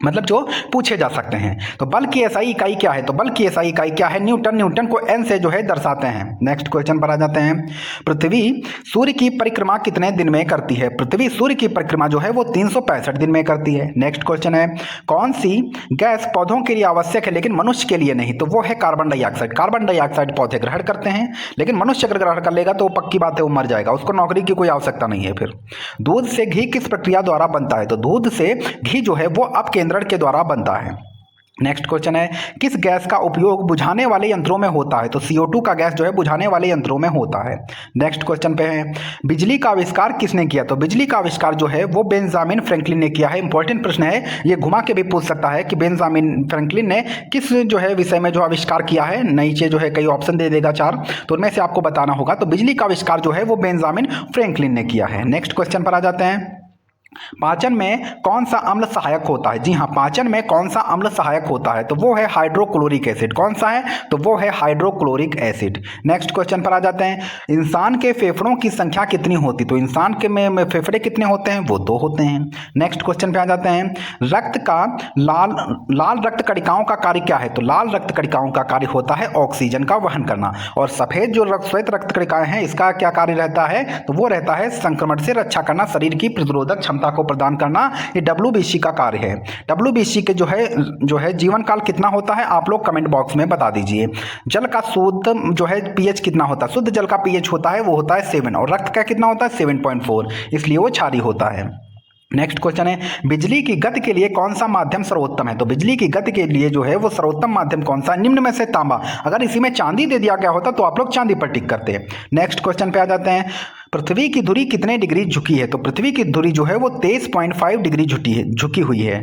मतलब जो पूछे जा सकते हैं। तो बल की एसआई इकाई क्या है? तो बल की एसआई इकाई क्या है? न्यूटन। न्यूटन को एन से जो है दर्शाते हैं। नेक्स्ट क्वेश्चन पर आ जाते हैं। पृथ्वी सूर्य की परिक्रमा कितने दिन में करती है? पृथ्वी सूर्य की परिक्रमा जो है वो 365 दिन में करती है। नेक्स्ट क्वेश्चन है। कौन सी गैस पौधों के लिए आवश्यक है लेकिन मनुष्य के लिए नहीं? तो वो है कार्बन डाइऑक्साइड। कार्बन डाइऑक्साइड पौधे ग्रहण करते हैं लेकिन मनुष्य अगर ग्रहण कर लेगा तो पक्की बात है वो मर जाएगा, उसको नौकरी की कोई आवश्यकता नहीं है। फिर दूध से घी किस प्रक्रिया द्वारा बनता है? तो दूध से घी जो है वो अपकेंद्रण के द्वारा बनता है। नेक्स्ट क्वेश्चन है। किस गैस का उपयोग बुझाने वाले यंत्रों में होता है? तो CO2 का गैस जो है बुझाने वाले यंत्रों में होता है। नेक्स्ट क्वेश्चन पे है। बिजली का आविष्कार किसने किया? तो बिजली का आविष्कार जो है वो बेंजामिन फ्रैंकलिन ने किया है। इंपॉर्टेंट प्रश्न है, ये घुमा के भी पूछ सकता है कि बेंजामिन फ्रैंकलिन ने किस जो है विषय में जो आविष्कार किया है। नीचे जो है कई ऑप्शन दे देगा 4, तो उनमें से आपको बताना होगा। तो बिजली का आविष्कार जो है वो बेंजामिन फ्रैंकलिन ने किया है। नेक्स्ट क्वेश्चन पर आ जाते हैं। पाचन में कौन सा अम्ल सहायक होता है? जी हाँ, पाचन में कौन सा अम्ल सहायक होता है? तो वो है हाइड्रोक्लोरिक एसिड। कौन सा है? तो वो है हाइड्रोक्लोरिक एसिड। नेक्स्ट क्वेश्चन पर आ जाते हैं। इंसान के फेफड़ों की संख्या कितनी होती? तो इंसान के में फेफड़े कितने होते हैं? वो 2 होते हैं। नेक्स्ट क्वेश्चन पे आ जाते हैं। रक्त का लाल रक्त कणिकाओं का कार्य क्या है? तो लाल रक्त कणिकाओं का कार्य होता है ऑक्सीजन का वहन करना। और सफेद जो श्वेत रक्त कणिकाएं हैं इसका क्या कार्य रहता है? तो वो रहता है संक्रमण से रक्षा करना, शरीर की प्रतिरोधक क्षमता को प्रदान करना। ये WBC का कार्य है। WBC के जो है जीवन काल कितना होता है? आप लोग कमेंट बॉक्स में बता दीजिए। जल का शुद्ध जो है pH कितना होता है? शुद्ध जल का pH होता है वो होता है 7, और रक्त का कितना होता है? 7.4, इसलिए वो क्षारीय होता है। नेक्स्ट क्वेश्चन है। बिजली की गति के लिए कौन सा माध्यम सर्वोत्तम है? तो बिजली की गति के लिए जो है वो सर्वोत्तम माध्यम कौन सा? निम्न में से तांबा। अगर इसी में चांदी दे दिया गया होता तो आप लोग चांदी पर टिक करते हैं। नेक्स्ट क्वेश्चन पे आ जाते हैं। पृथ्वी की धुरी कितने डिग्री झुकी है? तो पृथ्वी की धुरी जो है वो 23.5 डिग्री झुकी हुई है।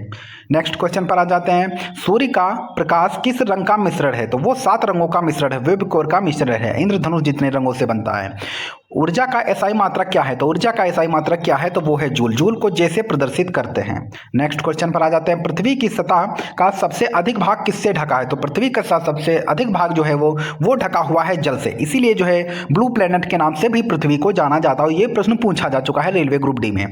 नेक्स्ट क्वेश्चन पर आ जाते हैं। सूर्य का प्रकाश किस रंग का मिश्रण है? तो वो 7 रंगों का मिश्रण है, वेबकोर का मिश्रण है। इंद्रधनुष जितने रंगों से बनता है। ऊर्जा का एसआई मात्रक क्या है? तो ऊर्जा का एसआई मात्रक क्या है? तो वो है जूल। जूल को जैसे प्रदर्शित करते हैं। नेक्स्ट क्वेश्चन पर आ जाते हैं। पृथ्वी की सतह का सबसे अधिक भाग किससे ढका है? तो पृथ्वी का सबसे अधिक भाग जो है वो ढका हुआ है जल से। इसीलिए जो है ब्लू प्लेनेट के नाम से भी पृथ्वी को जाना जाता है। ये प्रश्न पूछा जा चुका है रेलवे ग्रुप डी में।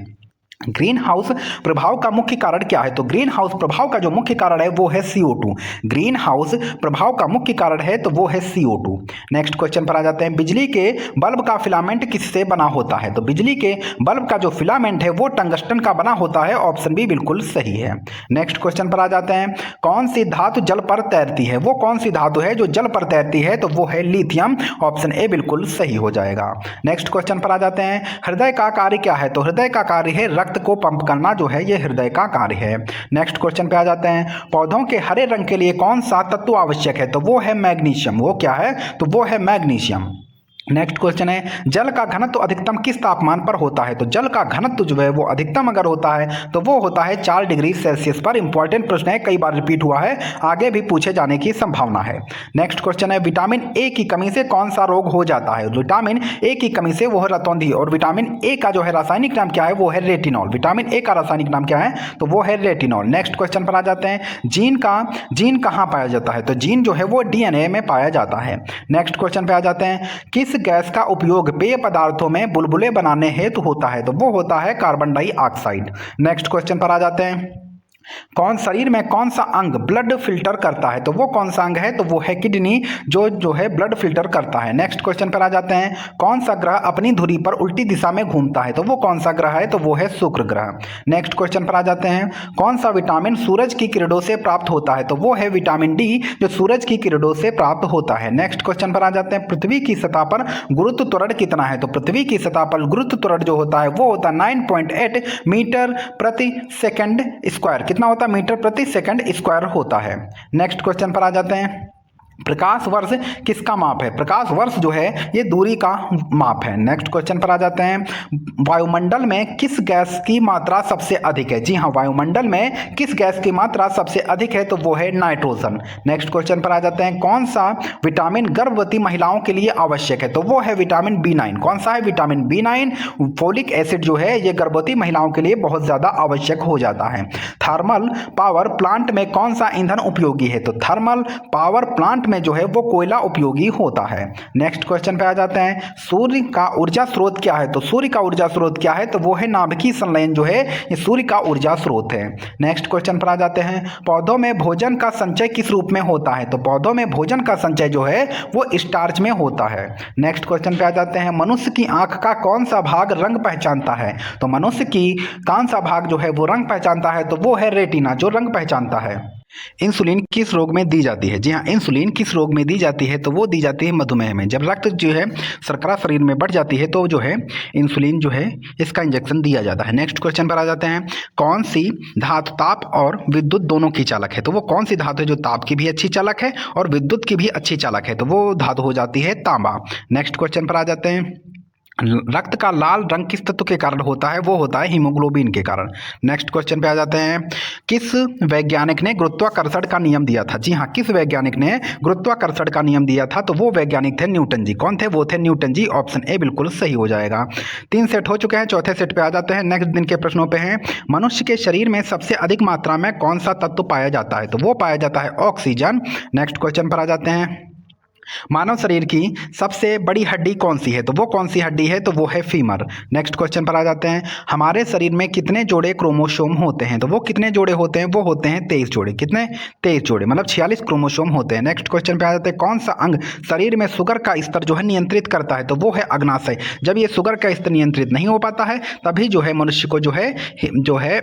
ग्रीन हाउस प्रभाव का मुख्य कारण क्या है? तो ग्रीन हाउस प्रभाव का जो मुख्य कारण है वो है CO2। ग्रीन हाउस प्रभाव का मुख्य कारण है तो वो है CO2। नेक्स्ट क्वेश्चन पर आ जाते हैं। बिजली के बल्ब का फिलामेंट किससे बना होता है? तो बिजली के बल्ब का जो फिलामेंट है वो टंगस्टन का बना होता है। ऑप्शन बी बिल्कुल सही है। नेक्स्ट क्वेश्चन पर आ जाते हैं। कौन सी धातु जल पर तैरती है? वो कौन सी धातु है जो जल पर तैरती है? तो वो है लिथियम। ऑप्शन ए बिल्कुल सही हो जाएगा। नेक्स्ट क्वेश्चन पर आ जाते हैं। हृदय का कार्य क्या है? तो हृदय का कार्य है रक्त को पंप करना, जो है ये हृदय का कार्य है। नेक्स्ट क्वेश्चन पे आ जाते हैं। पौधों के हरे रंग के लिए कौन सा तत्व आवश्यक है? तो वो है मैग्नीशियम। वो क्या है? तो वो है मैग्नीशियम। नेक्स्ट क्वेश्चन है। जल का घनत्व अधिकतम किस तापमान पर होता है? तो जल का घनत्व जो है वो अधिकतम अगर होता है तो वो होता है 4 डिग्री सेल्सियस पर। इंपॉर्टेंट प्रश्न है, कई बार रिपीट हुआ है, आगे भी पूछे जाने की संभावना है। नेक्स्ट क्वेश्चन है। विटामिन ए की कमी से कौन सा रोग हो जाता है? विटामिन ए की कमी से वो है रतौंधी। और विटामिन ए का जो है रासायनिक नाम क्या है? वो है रेटिनॉल। विटामिन ए का रासायनिक नाम क्या है? तो वो है रेटिनॉल। नेक्स्ट क्वेश्चन पर आ जाते हैं। जीन कहाँ पाया जाता है? तो जीन जो है वो DNA में पाया जाता है। नेक्स्ट क्वेश्चन पे आ जाते हैं। किस गैस का उपयोग पेय पदार्थों में बुलबुले बनाने हेतु होता है? तो वो होता है कार्बन डाइऑक्साइड। नेक्स्ट क्वेश्चन पर आ जाते हैं। शरीर में कौन सा अंग ब्लड फिल्टर करता है? तो वो कौन सा अंग है? तो वो है किडनी, जो है ब्लड फिल्टर करता है। नेक्स्ट क्वेश्चन पर आ जाते हैं। कौन सा ग्रह अपनी धुरी पर उल्टी दिशा में घूमता है? तो वो कौन सा ग्रह है? तो वो है शुक्र ग्रह। नेक्स्ट क्वेश्चन पर आ जाते हैं। कौन सा विटामिन सूरज की किरणों से प्राप्त होता है? तो वो है विटामिन डी, जो सूरज की किरणों से प्राप्त होता है। नेक्स्ट क्वेश्चन पर आ जाते हैं। पृथ्वी की सतह पर गुरुत्व त्वरण कितना है? तो पृथ्वी की सतह पर गुरुत्व त्वरण जो होता है वो होता है 9.8 मीटर प्रति सेकंड स्क्वायर। कितना होता है? मीटर प्रति सेकंड स्क्वायर होता है। नेक्स्ट क्वेश्चन पर आ जाते हैं। प्रकाश वर्ष किसका माप है? प्रकाश वर्ष जो है ये दूरी का माप है। नेक्स्ट क्वेश्चन पर आ जाते हैं। वायुमंडल में किस गैस की मात्रा सबसे अधिक है? जी हाँ, वायुमंडल में किस गैस की मात्रा सबसे अधिक है? तो वो है नाइट्रोजन। नेक्स्ट क्वेश्चन पर आ जाते हैं। कौन सा विटामिन गर्भवती महिलाओं के लिए आवश्यक है? तो वो है विटामिन B9। कौन सा है? Vitamin B9। फोलिक एसिड जो है ये गर्भवती महिलाओं के लिए बहुत ज़्यादा आवश्यक हो जाता है। थर्मल पावर प्लांट में कौन सा ईंधन उपयोगी है? तो थर्मल पावर प्लांट में जो है वो कोयला उपयोगी होता है। नेक्स्ट क्वेश्चन पे आ जाते हैं। सूर्य का ऊर्जा स्रोत क्या है? तो सूर्य का ऊर्जा स्रोत क्या है? तो वो है नाभिकीय संलयन, जो है ये सूर्य का ऊर्जा स्रोत है। नेक्स्ट क्वेश्चन पर आ जाते हैं। पौधों में भोजन का संचय किस रूप में होता है? तो पौधों में भोजन का संचय जो है वो स्टार्च में होता है। नेक्स्ट क्वेश्चन पे आ जाते हैं। मनुष्य की आंख का कौन सा भाग रंग पहचानता है? तो मनुष्य की कौन सा भाग जो है वो रंग पहचानता है? तो वो है रेटिना, जो रंग पहचानता है। इंसुलिन किस रोग में दी जाती है? जी हाँ, इंसुलिन किस रोग में दी जाती है? तो वो दी जाती है मधुमेह में। जब रक्त जो है शर्करा शरीर में बढ़ जाती है तो जो है इंसुलिन जो है इसका इंजेक्शन दिया जाता है। नेक्स्ट क्वेश्चन पर आ जाते हैं। कौन सी धातु ताप और विद्युत दोनों की चालक है? तो वो कौन सी धातु है जो ताप की भी अच्छी चालक है और विद्युत की भी अच्छी चालक है? तो वो धातु हो जाती है तांबा। नेक्स्ट क्वेश्चन पर आ जाते हैं। रक्त का लाल रंग किस तत्व के कारण होता है? वो होता है हीमोग्लोबिन के कारण। नेक्स्ट क्वेश्चन पे आ जाते हैं। किस वैज्ञानिक ने गुरुत्वाकर्षण का नियम दिया था? जी हाँ, किस वैज्ञानिक ने गुरुत्वाकर्षण का नियम दिया था? तो वो वैज्ञानिक थे न्यूटन जी। कौन थे? वो थे न्यूटन जी। ऑप्शन ए बिल्कुल सही हो जाएगा। 3 सेट हो चुके हैं, चौथे सेट पे आ जाते हैं। नेक्स्ट दिन के प्रश्नों पे हैं। मनुष्य के शरीर में सबसे अधिक मात्रा में कौन सा तत्व पाया जाता है? तो वो पाया जाता है ऑक्सीजन। नेक्स्ट क्वेश्चन पर आ जाते हैं। मानव शरीर की सबसे बड़ी हड्डी कौन सी है? तो वो कौन सी हड्डी है? तो वो है फीमर। नेक्स्ट क्वेश्चन पर आ जाते हैं। हमारे शरीर में कितने जोड़े क्रोमोसोम होते हैं? तो वो कितने जोड़े होते हैं? वो होते हैं 23 जोड़े। कितने? 23 जोड़े, मतलब 46 क्रोमोसोम होते हैं। नेक्स्ट क्वेश्चन पे आ जाते हैं। कौन सा अंग शरीर में शुगर का स्तर जो है नियंत्रित करता है? तो वो है अग्नाशय। जब ये शुगर का स्तर नियंत्रित नहीं हो पाता है तभी जो है मनुष्य को जो है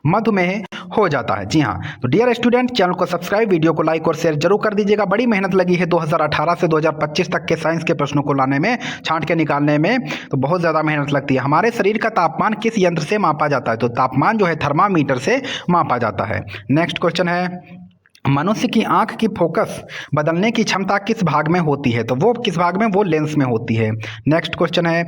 मधुमेह हो जाता है। जी हाँ, तो डियर स्टूडेंट, चैनल को सब्सक्राइब, वीडियो को लाइक और शेयर जरूर कर दीजिएगा। बड़ी मेहनत लगी है 2018 से 2025 तक के साइंस के प्रश्नों को लाने में, छांट के निकालने में, तो बहुत ज़्यादा मेहनत लगती है। हमारे शरीर का तापमान किस यंत्र से मापा जाता है? तो तापमान जो है थर्मामीटर से मापा जाता है। नेक्स्ट क्वेश्चन है। मनुष्य की आंख की फोकस बदलने की क्षमता किस भाग में होती है? तो वो किस भाग में? वो लेंस में होती है। नेक्स्ट क्वेश्चन है,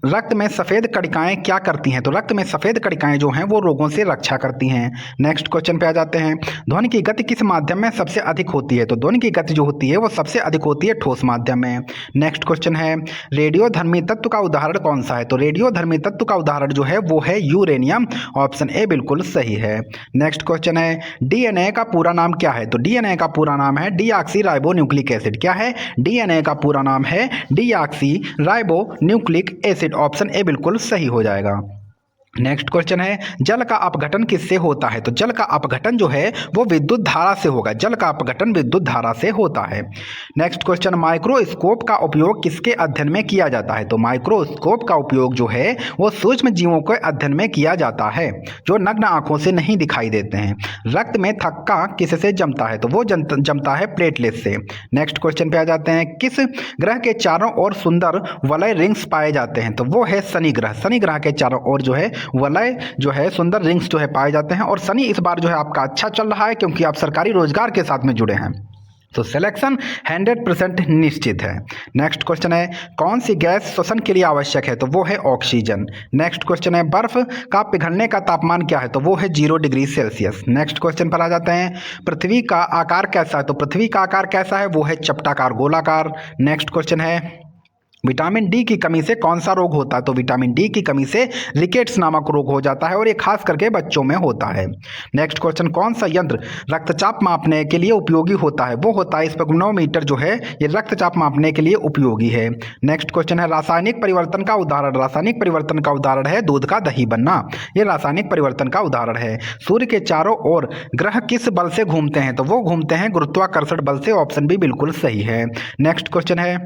रक्त में सफ़ेद कणिकाएं क्या करती हैं? तो रक्त में सफ़ेद कणिकाएं जो हैं वो रोगों से रक्षा करती हैं। नेक्स्ट क्वेश्चन पे आ जाते हैं, ध्वनि की गति किस माध्यम में सबसे अधिक होती है? तो ध्वनि की गति जो होती है वो सबसे अधिक होती है ठोस माध्यम में। नेक्स्ट क्वेश्चन है, रेडियोधर्मी तत्व का उदाहरण कौन सा है? तो रेडियोधर्मी तत्व का उदाहरण जो है वो है यूरेनियम। ऑप्शन ए बिल्कुल सही है। नेक्स्ट क्वेश्चन है, डीएनए का पूरा नाम क्या है? तो डीएनए का पूरा नाम है डीऑक्सी राइबो न्यूक्लिक एसिड। क्या है? डीएनए का पूरा नाम है deoxy ribo nucleic acid. Option A बिल्कुल सही हो जाएगा। नेक्स्ट क्वेश्चन है, जल का अपघटन किससे होता है? तो जल का अपघटन जो है वो विद्युत धारा से होगा। जल का अपघटन विद्युत धारा से होता है। नेक्स्ट क्वेश्चन, माइक्रोस्कोप का उपयोग किसके अध्ययन में किया जाता है? तो माइक्रोस्कोप का उपयोग जो है वो सूक्ष्म जीवों के अध्ययन में किया जाता है जो नग्न आंखों से नहीं दिखाई देते हैं। रक्त में थक्का किससे जमता है? तो वो जमता है प्लेटलेट से। नेक्स्ट क्वेश्चन पे आ जाते हैं, किस ग्रह के चारों ओर सुंदर वलय रिंग्स पाए जाते हैं? तो वो है शनि ग्रह। शनि ग्रह के चारों ओर जो है वलय जो है सुंदर रिंग्स जो है पाए जाते हैं। और शनि इस बार जो है आपका अच्छा चल रहा है क्योंकि आप सरकारी रोजगार के साथ में जुड़े हैं, तो सिलेक्शन 100% निश्चित है। नेक्स्ट क्वेश्चन है, कौन सी गैस श्वसन के लिए आवश्यक है? तो वो है ऑक्सीजन। नेक्स्ट क्वेश्चन है, बर्फ का पिघलने का तापमान क्या है? तो वो है 0 डिग्री सेल्सियस। नेक्स्ट क्वेश्चन पर आ जाते हैं, पृथ्वी का आकार कैसा है? तो पृथ्वी का आकार कैसा है? वो है चपटाकार गोलाकार। नेक्स्ट क्वेश्चन है, विटामिन डी की कमी से कौन सा रोग होता है? तो विटामिन डी की कमी से रिकेट्स नामक रोग हो जाता है और ये खास करके बच्चों में होता है। नेक्स्ट क्वेश्चन, कौन सा यंत्र रक्तचाप मापने के लिए उपयोगी होता है? वो होता है स्पेक्ट्रोमीटर जो है ये रक्तचाप मापने के लिए उपयोगी है। नेक्स्ट क्वेश्चन है, रासायनिक परिवर्तन का उदाहरण। रासायनिक परिवर्तन का उदाहरण है दूध का दही बनना। ये रासायनिक परिवर्तन का उदाहरण है। सूर्य के चारों ओर ग्रह किस बल से घूमते हैं? तो वो घूमते हैं गुरुत्वाकर्षण बल से। ऑप्शन बी बिल्कुल सही है। नेक्स्ट क्वेश्चन है,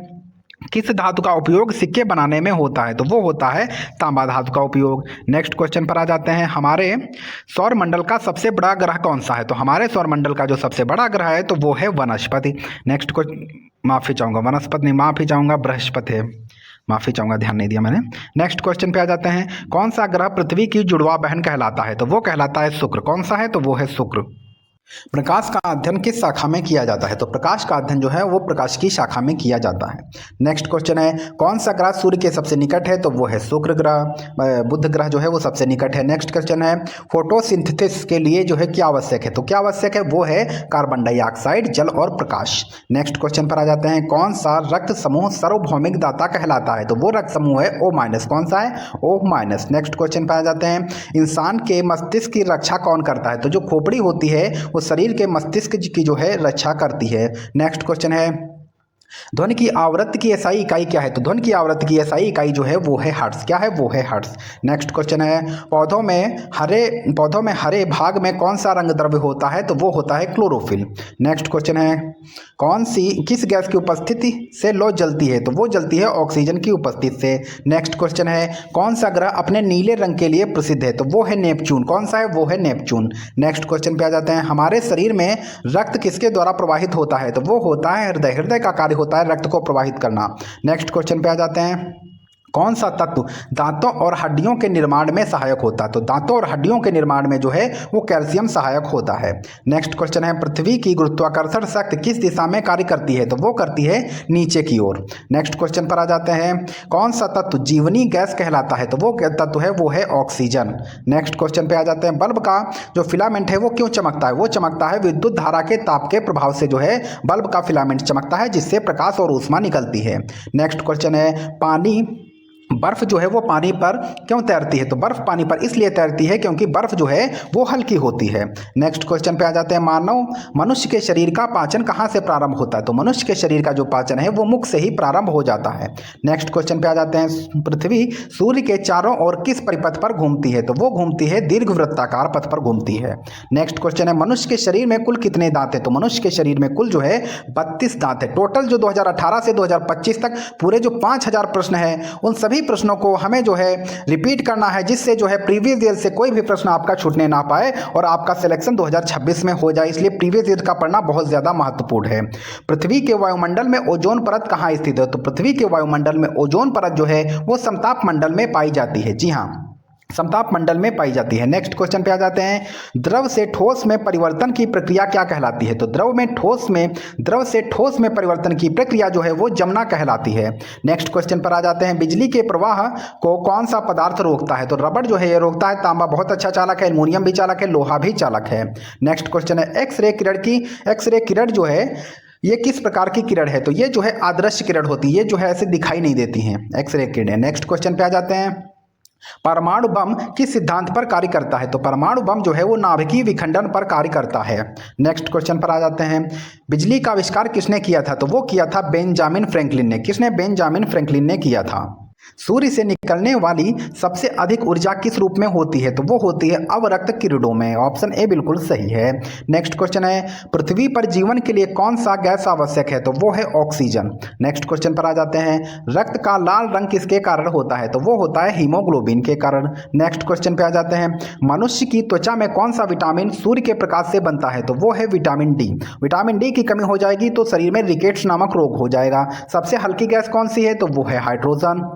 किस धातु का उपयोग सिक्के बनाने में होता है? तो वो होता है तांबा धातु का उपयोग। नेक्स्ट क्वेश्चन पर आ जाते हैं, हमारे सौरमंडल का सबसे बड़ा ग्रह कौन सा है? तो हमारे सौरमंडल का जो सबसे बड़ा ग्रह है तो वो है वनस्पति। नेक्स्ट क्वेश्चन, माफ़ी चाहूँगा, वनस्पति नहीं, माफ़ी चाहूँगा, बृहस्पति है, माफ़ी चाहूँगा, ध्यान नहीं दिया मैंने। नेक्स्ट क्वेश्चन पे आ जाते हैं, कौन सा ग्रह पृथ्वी की जुड़वा बहन कहलाता है? तो वो कहलाता है शुक्र। कौन सा है? तो वो है शुक्र। प्रकाश का अध्ययन किस शाखा में किया जाता है? तो प्रकाश का अध्ययन जो है वो प्रकाश की शाखा में किया जाता है। नेक्स्ट क्वेश्चन है, कौन सा ग्रह सूर्य के सबसे निकट है? तो वो है शुक्र ग्रह। बुध ग्रह जो है वो सबसे निकट है। नेक्स्ट क्वेश्चन है, फोटोसिंथेसिस के लिए जो है क्या आवश्यक है? तो क्या आवश्यक है? वो है कार्बन डाइऑक्साइड, जल और प्रकाश। नेक्स्ट क्वेश्चन पर आ जाते हैं, कौन सा रक्त समूह सार्वभौमिक दाता कहलाता है? तो वो रक्त समूह है O-। कौन सा है? O-। नेक्स्ट क्वेश्चन पर आ जाते हैं, इंसान के मस्तिष्क की रक्षा कौन करता है? तो जो खोपड़ी होती है वो शरीर के मस्तिष्क की जो है रक्षा करती है। नेक्स्ट क्वेश्चन है, ध्वनि की आवृत्ति की एसआई इकाई क्या है? तो ध्वनि की आवृत्ति की एसआई इकाई जो है वो है हर्ट्ज। क्या है? वो है हर्ट्ज। नेक्स्ट क्वेश्चन है, पौधों में हरे भाग में कौन सा रंग द्रव्य होता है? तो वो होता है क्लोरोफिल। नेक्स्ट क्वेश्चन है, किस गैस की उपस्थिति से लौ जलती है? तो वो जलती है ऑक्सीजन की उपस्थिति से। नेक्स्ट क्वेश्चन है, कौन सा ग्रह अपने नीले रंग के लिए प्रसिद्ध है? तो वो है नेपच्यून। कौन सा है? वो है नेपच्यून। नेक्स्ट क्वेश्चन पे आ जाते हैं, हमारे शरीर में रक्त किसके द्वारा प्रवाहित होता है? तो वो होता है हृदय। हृदय का कार्य होता है रक्त को प्रवाहित करना। नेक्स्ट क्वेश्चन पे आ जाते हैं, कौन सा तत्व दांतों और हड्डियों के निर्माण में सहायक होता है? तो दांतों और हड्डियों के निर्माण में जो है वो कैल्शियम सहायक होता है। नेक्स्ट क्वेश्चन है, पृथ्वी की गुरुत्वाकर्षण शक्ति किस दिशा में कार्य करती है? तो वो करती है नीचे की ओर। नेक्स्ट क्वेश्चन पर आ जाते हैं, कौन सा तत्व जीवनी गैस कहलाता है? तो वो तत्व है वो है ऑक्सीजन। नेक्स्ट क्वेश्चन पे आ जाते हैं, बल्ब का जो फिलामेंट है वो क्यों चमकता है? वो चमकता है विद्युत धारा के ताप के प्रभाव से जो है बल्ब का फिलामेंट चमकता है, जिससे प्रकाश और ऊष्मा निकलती है। नेक्स्ट क्वेश्चन है, बर्फ जो है वो पानी पर क्यों तैरती है? तो बर्फ पानी पर इसलिए तैरती है क्योंकि बर्फ जो है वो हल्की होती है। नेक्स्ट क्वेश्चन पे आ जाते हैं, मनुष्य के शरीर का पाचन कहाँ से प्रारंभ होता है? तो मनुष्य के शरीर का जो पाचन है वो मुख से ही प्रारंभ हो जाता है। नेक्स्ट क्वेश्चन पे आ जाते हैं, पृथ्वी सूर्य के चारों ओर किस परिपथ पर घूमती है? तो वो घूमती है दीर्घवृत्ताकार पथ पर घूमती है। नेक्स्ट क्वेश्चन है, मनुष्य के शरीर में कुल कितने दांत है? तो मनुष्य के शरीर में कुल जो है 32 दांत है। टोटल जो 2018 से 2025 तक पूरे जो 5000 प्रश्न है उन सभी प्रश्नों को हमें जो है रिपीट करना है, जिससे जो है प्रीवियस ईयर से कोई भी प्रश्न आपका छूटने ना पाए और आपका सिलेक्शन 2026 में हो जाए। इसलिए प्रीवियस ईयर का पढ़ना बहुत ज़्यादा महत्वपूर्ण है। पृथ्वी के वायुमंडल में ओजोन परत कहाँ स्थित है? तो पृथ्वी के वायुमंडल में ओजोन परत जो है वो समताप मंडल में पाई जाती है। जी हाँ, समताप मंडल में पाई जाती है। नेक्स्ट क्वेश्चन पे आ जाते हैं, द्रव से ठोस में परिवर्तन की प्रक्रिया क्या कहलाती है? तो द्रव से ठोस में परिवर्तन की प्रक्रिया जो है वो जमना कहलाती है। नेक्स्ट क्वेश्चन पर आ जाते हैं, बिजली के प्रवाह को कौन सा पदार्थ रोकता है? तो रबड़ जो है ये रोकता है, तांबा बहुत अच्छा चालक है, एल्युमिनियम भी चालक है, लोहा भी चालक है। नेक्स्ट क्वेश्चन है, एक्सरे किरण जो है ये किस प्रकार की किरण है? तो ये जो है आदर्श किरण होती है, ये जो है ऐसे दिखाई नहीं देती हैं एक्सरे किरणें। नेक्स्ट क्वेश्चन पे आ जाते हैं, परमाणु बम किस सिद्धांत पर कार्य करता है? तो परमाणु बम जो है वो नाभिकीय विखंडन पर कार्य करता है। नेक्स्ट क्वेश्चन पर आ जाते हैं, बिजली का आविष्कार किसने किया था? तो वो किया था बेंजामिन फ्रैंकलिन ने। किसने? बेंजामिन फ्रैंकलिन ने किया था। सूर्य से निकलने वाली सबसे अधिक ऊर्जा किस रूप में होती है? तो वो होती है अवरक्त किरणों में। ऑप्शन ए बिल्कुल सही है। नेक्स्ट क्वेश्चन है, पृथ्वी पर जीवन के लिए कौन सा गैस आवश्यक है? तो वो है ऑक्सीजन। नेक्स्ट क्वेश्चन पर आ जाते हैं, रक्त का लाल रंग किसके कारण होता है? तो वो होता है हीमोग्लोबिन के कारण। नेक्स्ट क्वेश्चन पे आ जाते हैं, मनुष्य की त्वचा में कौन सा विटामिन सूर्य के प्रकाश से बनता है? तो वो है विटामिन डी। विटामिन डी की कमी हो जाएगी तो शरीर में रिकेट्स नामक रोग हो जाएगा। सबसे हल्की गैस कौन सी है? तो वो है हाइड्रोजन।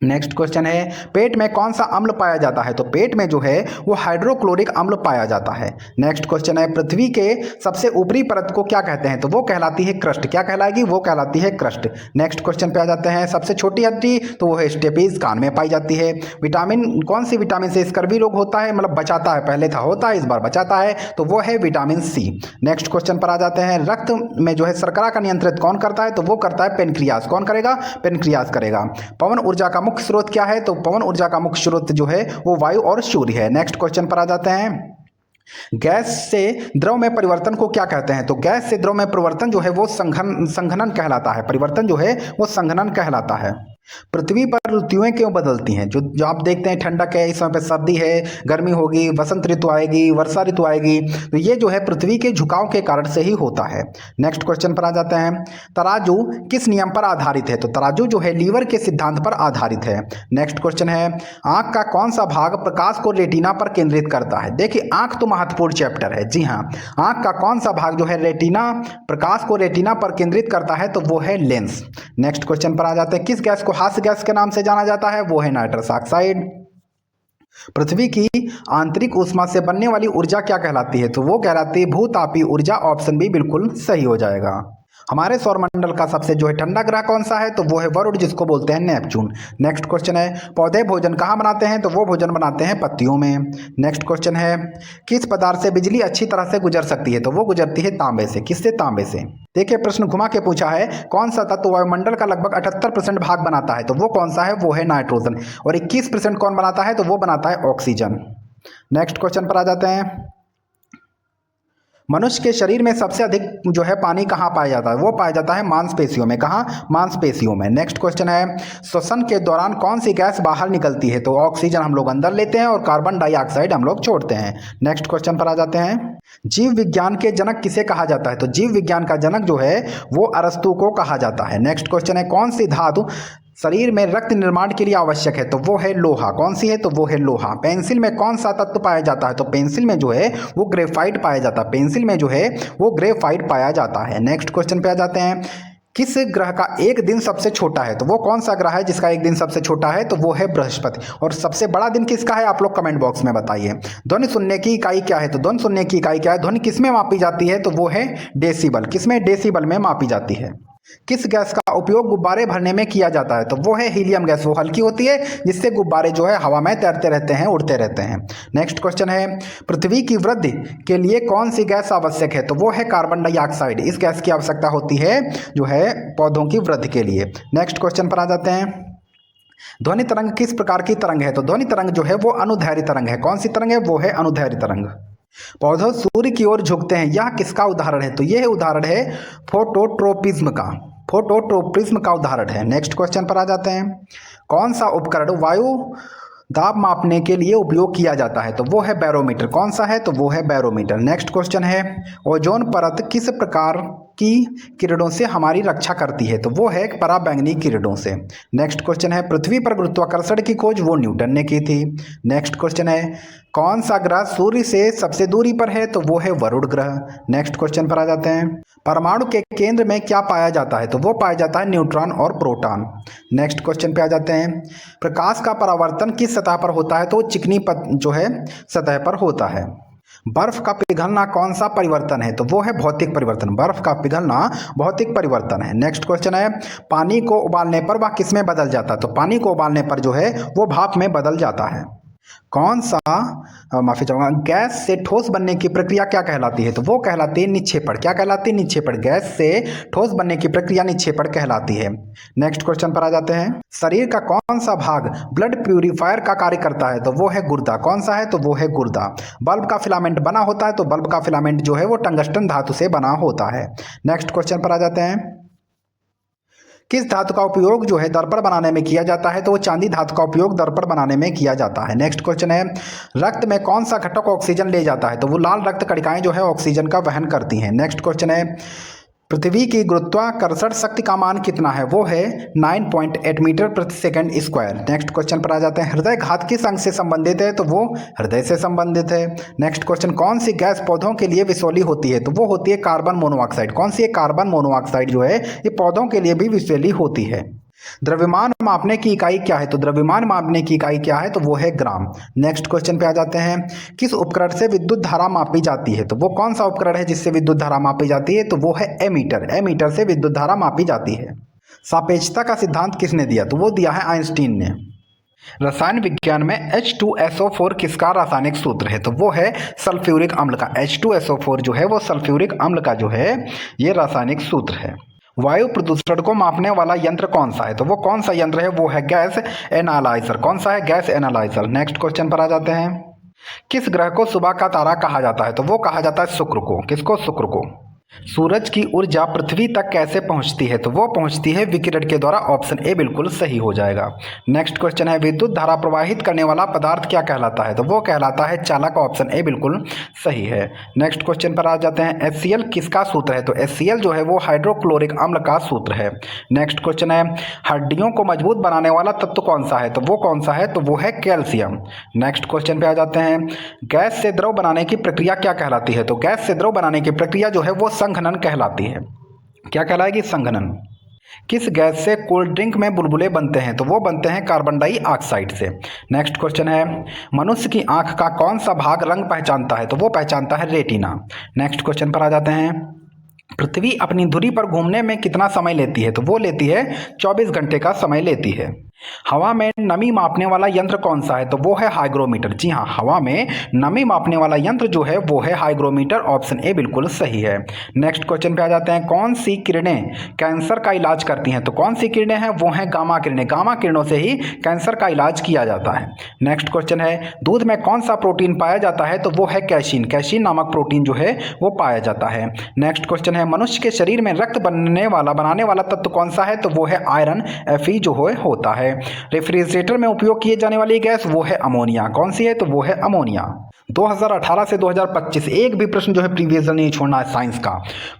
नेक्स्ट क्वेश्चन है, पेट में कौन सा अम्ल पाया जाता है? तो पेट में जो है वो हाइड्रोक्लोरिक अम्ल पाया जाता है। नेक्स्ट क्वेश्चन है, पृथ्वी के सबसे ऊपरी परत को क्या कहते हैं? तो वो कहलाती है क्रस्ट। क्या कहलाएगी? वो कहलाती है क्रस्ट। नेक्स्ट क्वेश्चन पे आ जाते हैं, सबसे छोटी हड्डी तो वो है स्टेपीज, कान में पाई जाती है। विटामिन कौन सी विटामिन से स्कर्वी रोग होता है? मतलब बचाता है, पहले था होता है, इस बार बचाता है, तो वो है विटामिन सी। नेक्स्ट क्वेश्चन पर आ जाते हैं, रक्त में जो है शर्करा का नियंत्रित कौन करता है? तो वो करता है पेनक्रियास। कौन करेगा? पेनक्रियास करेगा। पवन ऊर्जा का मुख्य स्रोत क्या है? तो पवन ऊर्जा का मुख्य स्रोत जो है वो वायु और सूर्य है। नेक्स्ट क्वेश्चन पर आ जाते हैं, गैस से द्रव में परिवर्तन को क्या कहते हैं? तो गैस से द्रव में परिवर्तन जो है वो संघनन कहलाता है। परिवर्तन जो है वो संघनन कहलाता है। पृथ्वी पर ऋतुएं क्यों बदलती हैं? जो आप देखते हैं, ठंडक है, इस समय पे सर्दी है, गर्मी होगी, बसंत ऋतु आएगी, वर्षा ऋतु आएगी, तो ये जो है पृथ्वी के झुकाव के कारण से ही होता है। नेक्स्ट क्वेश्चन पर आ जाते हैं, तराजू किस नियम पर आधारित है? तो तराजू जो है लीवर के सिद्धांत पर आधारित है। नेक्स्ट क्वेश्चन है, आंख का कौन सा भाग प्रकाश को रेटिना पर केंद्रित करता है? देखिए, आंख तो महत्वपूर्ण चैप्टर है। जी हाँ, आंख का कौन सा भाग जो है रेटिना, प्रकाश को रेटिना पर केंद्रित करता है? तो वो है लेंस। नेक्स्ट क्वेश्चन पर आ जाते हैं, किस गैस को हास्य गैस के नाम से जाना जाता है? वो है नाइट्रस ऑक्साइड। पृथ्वी की आंतरिक ऊष्मा से बनने वाली ऊर्जा क्या कहलाती है? तो वो कहलाती है भूतापीय ऊर्जा। ऑप्शन बी बिल्कुल सही हो जाएगा। हमारे सौरमंडल का सबसे जो है ठंडा ग्रह कौन सा है? तो वो है वरुण, जिसको बोलते हैं नेपच्यून। नेक्स्ट क्वेश्चन है, पौधे भोजन कहाँ बनाते हैं? तो वो भोजन बनाते हैं पत्तियों में। नेक्स्ट क्वेश्चन है, किस पदार्थ से बिजली अच्छी तरह से गुजर सकती है? तो वो गुजरती है तांबे से। किससे? तांबे से। देखिए, प्रश्न घुमा के पूछा है, कौन सा तत्व वायुमंडल का लगभग 78% भाग बनाता है? तो वो कौन सा है? वो है नाइट्रोजन। और 21% कौन बनाता है? तो वो बनाता है ऑक्सीजन। नेक्स्ट क्वेश्चन पर आ जाते हैं, मनुष्य के शरीर में सबसे अधिक जो है पानी कहाँ पाया जाता है? वो पाया जाता है मांसपेशियों में। कहाँ? मांसपेशियों में। नेक्स्ट क्वेश्चन है, श्वसन के दौरान कौन सी गैस बाहर निकलती है? तो ऑक्सीजन हम लोग अंदर लेते हैं और कार्बन डाइऑक्साइड हम लोग छोड़ते हैं। नेक्स्ट क्वेश्चन पर आ जाते हैं, जीव विज्ञान के जनक किसे कहा जाता है? तो जीव विज्ञान का जनक जो है वो अरस्तु को कहा जाता है। नेक्स्ट क्वेश्चन है, कौन सी धातु शरीर में रक्त निर्माण के लिए आवश्यक है? तो वो है लोहा। कौन सी है? तो वो है लोहा। पेंसिल में कौन सा तत्व पाया जाता है? तो पेंसिल में जो है वो ग्रेफाइट पाया जाता है। पेंसिल में जो है वो ग्रेफाइट पाया जाता है। नेक्स्ट क्वेश्चन पे आ जाते हैं, किस ग्रह का एक दिन सबसे छोटा है? तो वो कौन सा ग्रह है जिसका एक दिन सबसे छोटा है? तो वो है बृहस्पति। और सबसे बड़ा दिन किसका है? आप लोग कमेंट बॉक्स में बताइए। ध्वनि सुनने की इकाई क्या है? तो ध्वनि सुनने की इकाई क्या है? ध्वनि किसमें मापी जाती है? तो वो है डेसिबल। किसमें? डेसिबल में मापी जाती है। किस गैस का उपयोग गुब्बारे भरने में किया जाता है? तो वो है हीलियम गैस। वो हल्की होती है, जिससे गुब्बारे जो है हवा में तैरते रहते हैं, उड़ते रहते हैं। नेक्स्ट क्वेश्चन है, पृथ्वी की वृद्धि के लिए कौन सी गैस आवश्यक है? तो वो है कार्बन डाइऑक्साइड। इस गैस की आवश्यकता होती है जो है पौधों की वृद्धि के लिए। नेक्स्ट क्वेश्चन पर आ जाते हैं, ध्वनि तरंग किस प्रकार की तरंग है? तो ध्वनि तरंग जो है वो अनुदैर्ध्य तरंग है। कौन सी तरंग है? वो है अनुदैर्ध्य तरंग। पौधे सूर्य की ओर झुकते हैं, यह किसका उदाहरण है? तो यह उदाहरण है फोटोट्रोपिज्म का। फोटोट्रोपिज्म का उदाहरण है। नेक्स्ट क्वेश्चन पर आ जाते हैं, कौन सा उपकरण वायु दाब मापने के लिए उपयोग किया जाता है? तो वो है बैरोमीटर। कौन सा है? तो वो है बैरोमीटर। नेक्स्ट क्वेश्चन है, ओजोन परत किस प्रकार की किरणों से हमारी रक्षा करती है? तो वो है पराबैंगनी किरणों से। नेक्स्ट क्वेश्चन है पृथ्वी पर गुरुत्वाकर्षण की खोज वो न्यूटन ने की थी। नेक्स्ट क्वेश्चन है कौन सा ग्रह सूर्य से सबसे दूरी पर है? तो वो है वरुण ग्रह। नेक्स्ट क्वेश्चन पर आ जाते हैं परमाणु के केंद्र में क्या पाया जाता है? तो वो पाया जाता है न्यूट्रॉन और प्रोटॉन। नेक्स्ट क्वेश्चन पे आ जाते हैं प्रकाश का परावर्तन किस सतह पर होता है? तो वो चिकनी जो है सतह पर होता है। बर्फ का पिघलना कौन सा परिवर्तन है? तो वो है भौतिक परिवर्तन। बर्फ का पिघलना भौतिक परिवर्तन है। नेक्स्ट क्वेश्चन है पानी को उबालने पर वह किस में बदल जाता है? तो पानी को उबालने पर जो है वो भाप में बदल जाता है। कौन सा माफी चाहूंगा गैस से ठोस बनने की प्रक्रिया क्या कहलाती है? तो वो कहलाती है निक्षेपण। क्या कहलाती है? निक्षेपण। गैस से ठोस बनने की प्रक्रिया निक्षेपण कहलाती है। नेक्स्ट क्वेश्चन पर आ जाते हैं शरीर का कौन सा भाग ब्लड प्यूरिफायर का कार्य करता है? तो वो है गुर्दा। कौन सा है? तो वो है गुर्दा। बल्ब का फिलामेंट बना होता है? तो बल्ब का फिलामेंट जो है वो टंगस्टन धातु से बना होता है। नेक्स्ट क्वेश्चन पर आ जाते हैं किस धातु का उपयोग जो है दर्पण बनाने में किया जाता है? तो वो चांदी धातु का उपयोग दर्पण बनाने में किया जाता है। नेक्स्ट क्वेश्चन है रक्त में कौन सा घटक ऑक्सीजन ले जाता है? तो वो लाल रक्त कणिकाएं जो है ऑक्सीजन का वहन करती हैं। नेक्स्ट क्वेश्चन है पृथ्वी की गुरुत्वाकर्षण शक्ति का मान कितना है? वो है 9.8 मीटर प्रति सेकंड स्क्वायर। नेक्स्ट क्वेश्चन पर आ जाते हैं हृदय घात किस अंग से संबंधित है? तो वो हृदय से संबंधित है। नेक्स्ट क्वेश्चन कौन सी गैस पौधों के लिए विषैली होती है? तो वो होती है कार्बन मोनोऑक्साइड। कौन सी है? कार्बन मोनोऑक्साइड जो है ये पौधों के लिए भी विषैली होती है। द्रव्यमान मापने की इकाई क्या है? तो द्रव्यमान मापने की इकाई क्या है? तो वो है ग्राम। नेक्स्ट क्वेश्चन पे आ जाते हैं किस उपकरण से विद्युत धारा मापी जाती है? तो वो कौन सा उपकरण है जिससे विद्युत धारा मापी जाती है? तो वो है एमीटर। एमीटर से विद्युत धारा मापी जाती है। सापेक्षता का सिद्धांत किसने दिया? तो वो दिया है आइंस्टीन ने। रसायन विज्ञान में H2SO4 किसका रासायनिक सूत्र है? तो वो है सल्फ्यूरिक अम्ल का। H2SO4 जो है वो सल्फ्यूरिक अम्ल का जो है ये रासायनिक सूत्र है। वायु प्रदूषण को मापने वाला यंत्र कौन सा है? तो वो कौन सा यंत्र है? वो है गैस एनालाइजर। कौन सा है? Gas analyser. नेक्स्ट क्वेश्चन पर आ जाते हैं किस ग्रह को सुबह का तारा कहा जाता है? तो वो कहा जाता है शुक्र को। किसको? शुक्र को। सूरज की ऊर्जा पृथ्वी तक कैसे पहुंचती है? तो वो पहुंचती है विकिरण के द्वारा। ऑप्शन ए बिल्कुल सही हो जाएगा। नेक्स्ट क्वेश्चन है विद्युत धारा प्रवाहित करने वाला पदार्थ क्या कहलाता है? तो वो कहलाता है चालक। ऑप्शन ए बिल्कुल सही है। नेक्स्ट क्वेश्चन पर आ जाते हैं HCl किसका सूत्र है? तो HCl जो है वो हाइड्रोक्लोरिक अम्ल का सूत्र है। नेक्स्ट क्वेश्चन है हड्डियों को मजबूत बनाने वाला तत्व कौन सा है? तो वो कौन सा है? तो वो है कैल्शियम। नेक्स्ट क्वेश्चन पे आ जाते हैं गैस से द्रव बनाने की प्रक्रिया क्या कहलाती है? तो गैस से द्रव बनाने की प्रक्रिया जो है वो संघनन कहलाती है। क्या कहलाएगी? संघनन। किस गैस से कोल्ड ड्रिंक में बुलबुले बनते हैं? तो वो बनते हैं कार्बन डाइऑक्साइड से। नेक्स्ट क्वेश्चन है मनुष्य की आंख का कौन सा भाग रंग पहचानता है? तो वो पहचानता है रेटिना। नेक्स्ट क्वेश्चन पर आ जाते हैं पृथ्वी अपनी धुरी पर घूमने में कितना समय लेती है? तो वो लेती है 24 घंटे का समय लेती है। हवा में नमी मापने वाला यंत्र कौन सा है? तो वो है हाइग्रोमीटर। जी हाँ, हवा में नमी मापने वाला यंत्र जो है वो है हाइग्रोमीटर। ऑप्शन ए बिल्कुल सही है। नेक्स्ट क्वेश्चन पे आ जाते हैं कौन सी किरणें कैंसर का इलाज करती हैं? तो कौन सी किरणें हैं? वो हैं गामा किरणें। गामा किरणों से ही कैंसर का इलाज किया जाता है। नेक्स्ट क्वेश्चन है दूध में कौन सा प्रोटीन पाया जाता है? तो वो है कैसीन। कैसीन नामक प्रोटीन जो है वो पाया जाता है। नेक्स्ट क्वेश्चन है मनुष्य के शरीर में रक्त बनाने वाला तत्व कौन सा है? तो वो है आयरन Fe जो होता है। रेफ्रिजरेटर में उपयोग किए जाने वाली गैस वो है अमोनिया। कौन सी है? तो वो है अमोनिया। 2018 से 2025 एक भी प्रश्न जो है प्रीवियस नहीं छोड़ना है साइंस का।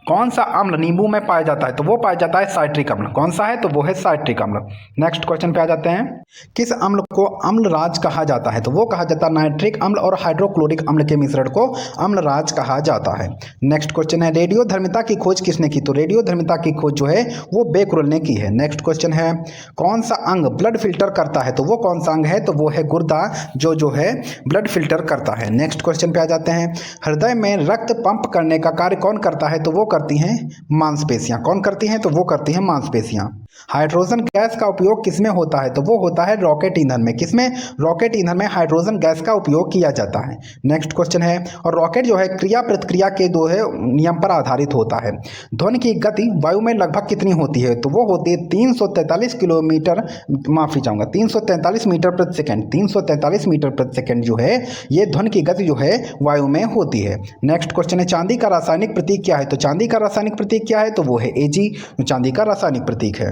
कौन सा अम्ल नींबू में पाया जाता है? तो वो पाया जाता है साइट्रिक अम्ल। कौन सा है? तो वो है साइट्रिक अम्ल। नेक्स्ट क्वेश्चन पे आ जाते हैं किस अम्ल को अम्लराज कहा जाता है? तो वो कहा जाता है नाइट्रिक अम्ल और हाइड्रोक्लोरिक अम्ल के मिश्रण को अम्लराज कहा जाता है। नेक्स्ट क्वेश्चन है रेडियोधर्मिता की खोज किसने की? तो रेडियोधर्मिता की खोज जो है वो बेक्रेल ने की है। नेक्स्ट क्वेश्चन है कौन सा अंग ब्लड फिल्टर करता है? तो वो कौन सा अंग है? तो वो है गुर्दा जो है ब्लड फिल्टर करता है। नेक्स्ट क्वेश्चन पे आ जाते हैं हृदय में रक्त पंप करने का कार्य कौन करता है? तो वो करती हैं मांसपेशियां। कौन करती हैं? तो वो करती हैं मांसपेशियां। हाइड्रोजन गैस का उपयोग किसमें होता है? तो वो होता है रॉकेट ईंधन में। किसमें? रॉकेट ईंधन में हाइड्रोजन गैस का उपयोग किया जाता है। नेक्स्ट क्वेश्चन है और रॉकेट जो है क्रिया प्रतिक्रिया के दो है नियम पर आधारित होता है। ध्वनि की गति वायु में लगभग कितनी होती है? तो वो होती है 343 किलोमीटर, माफी चाहूंगा 343 मीटर प्रति सेकंड। 343 मीटर प्रति सेकंड जो है ये ध्वनि की गति जो है वायु में होती है। नेक्स्ट क्वेश्चन है चांदी का रासायनिक प्रतीक क्या है? तो चांदी का रासायनिक प्रतीक क्या है? तो वो है Ag, जो चांदी का रासायनिक प्रतीक है।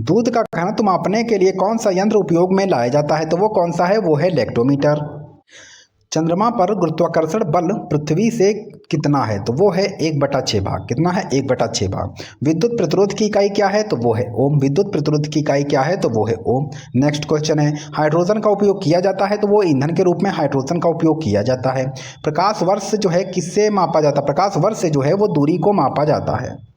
दूध का घनत्व मापने के लिए कौन सा यंत्र उपयोग में लाया जाता है? तो वो कौन सा है? वो है लैक्टोमीटर। चंद्रमा पर गुरुत्वाकर्षण बल पृथ्वी से कितना है? तो वो है 1/6 भाग। कितना है? 1/6 भाग। विद्युत प्रतिरोध की इकाई क्या है? तो वो है ओम। विद्युत प्रतिरोध की इकाई क्या है? तो वो है ओम। नेक्स्ट क्वेश्चन है, हाइड्रोजन का उपयोग किया जाता है? तो वो ईंधन के रूप में हाइड्रोजन का उपयोग किया जाता है। प्रकाश वर्ष जो है किससे मापा जाता है? प्रकाश वर्ष से जो है वो दूरी को मापा जाता है।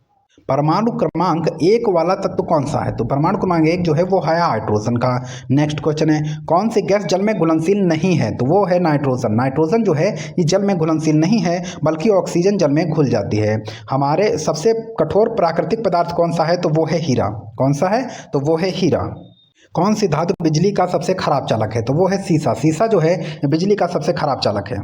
परमाणु क्रमांक 1 वाला तत्व कौन सा है? तो परमाणु क्रमांक 1 जो है वो है हाइड्रोजन का। नेक्स्ट क्वेश्चन है, कौन सी गैस जल में घुलनशील नहीं है? तो वो है नाइट्रोजन। नाइट्रोजन जो है ये जल में घुलनशील नहीं है, बल्कि ऑक्सीजन जल में घुल जाती है। हमारे सबसे कठोर प्राकृतिक पदार्थ कौन सा है? तो वो है हीरा। कौन सा है? तो वो है हीरा। कौन सी धातु बिजली का सबसे खराब चालक है? तो वो है सीसा। सीसा जो है बिजली का सबसे खराब चालक है।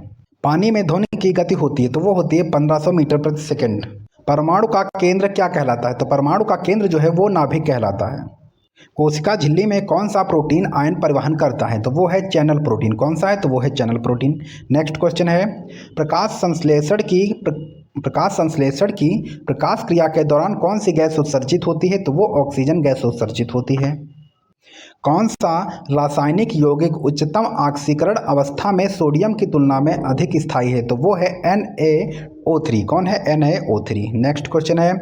पानी में ध्वनि की गति होती है? तो वो होती है 1500 मीटर प्रति सेकेंड। परमाणु का केंद्र क्या कहलाता है? तो परमाणु का केंद्र जो है वो नाभिक कहलाता है। कोशिका झिल्ली में कौन सा प्रोटीन आयन परिवहन करता है? तो वो है चैनल प्रोटीन। कौन सा है? तो वो है चैनल प्रोटीन। नेक्स्ट क्वेश्चन है, प्रकाश क्रिया के दौरान कौन सी गैस उत्सर्जित होती है? तो वो ऑक्सीजन गैस उत्सर्जित होती है। कौन सा रासायनिक यौगिक उच्चतम ऑक्सीकरण अवस्था में सोडियम की तुलना में अधिक स्थायी है? तो वो है NaO3। कौन है? NaO3। नेक्स्ट क्वेश्चन है,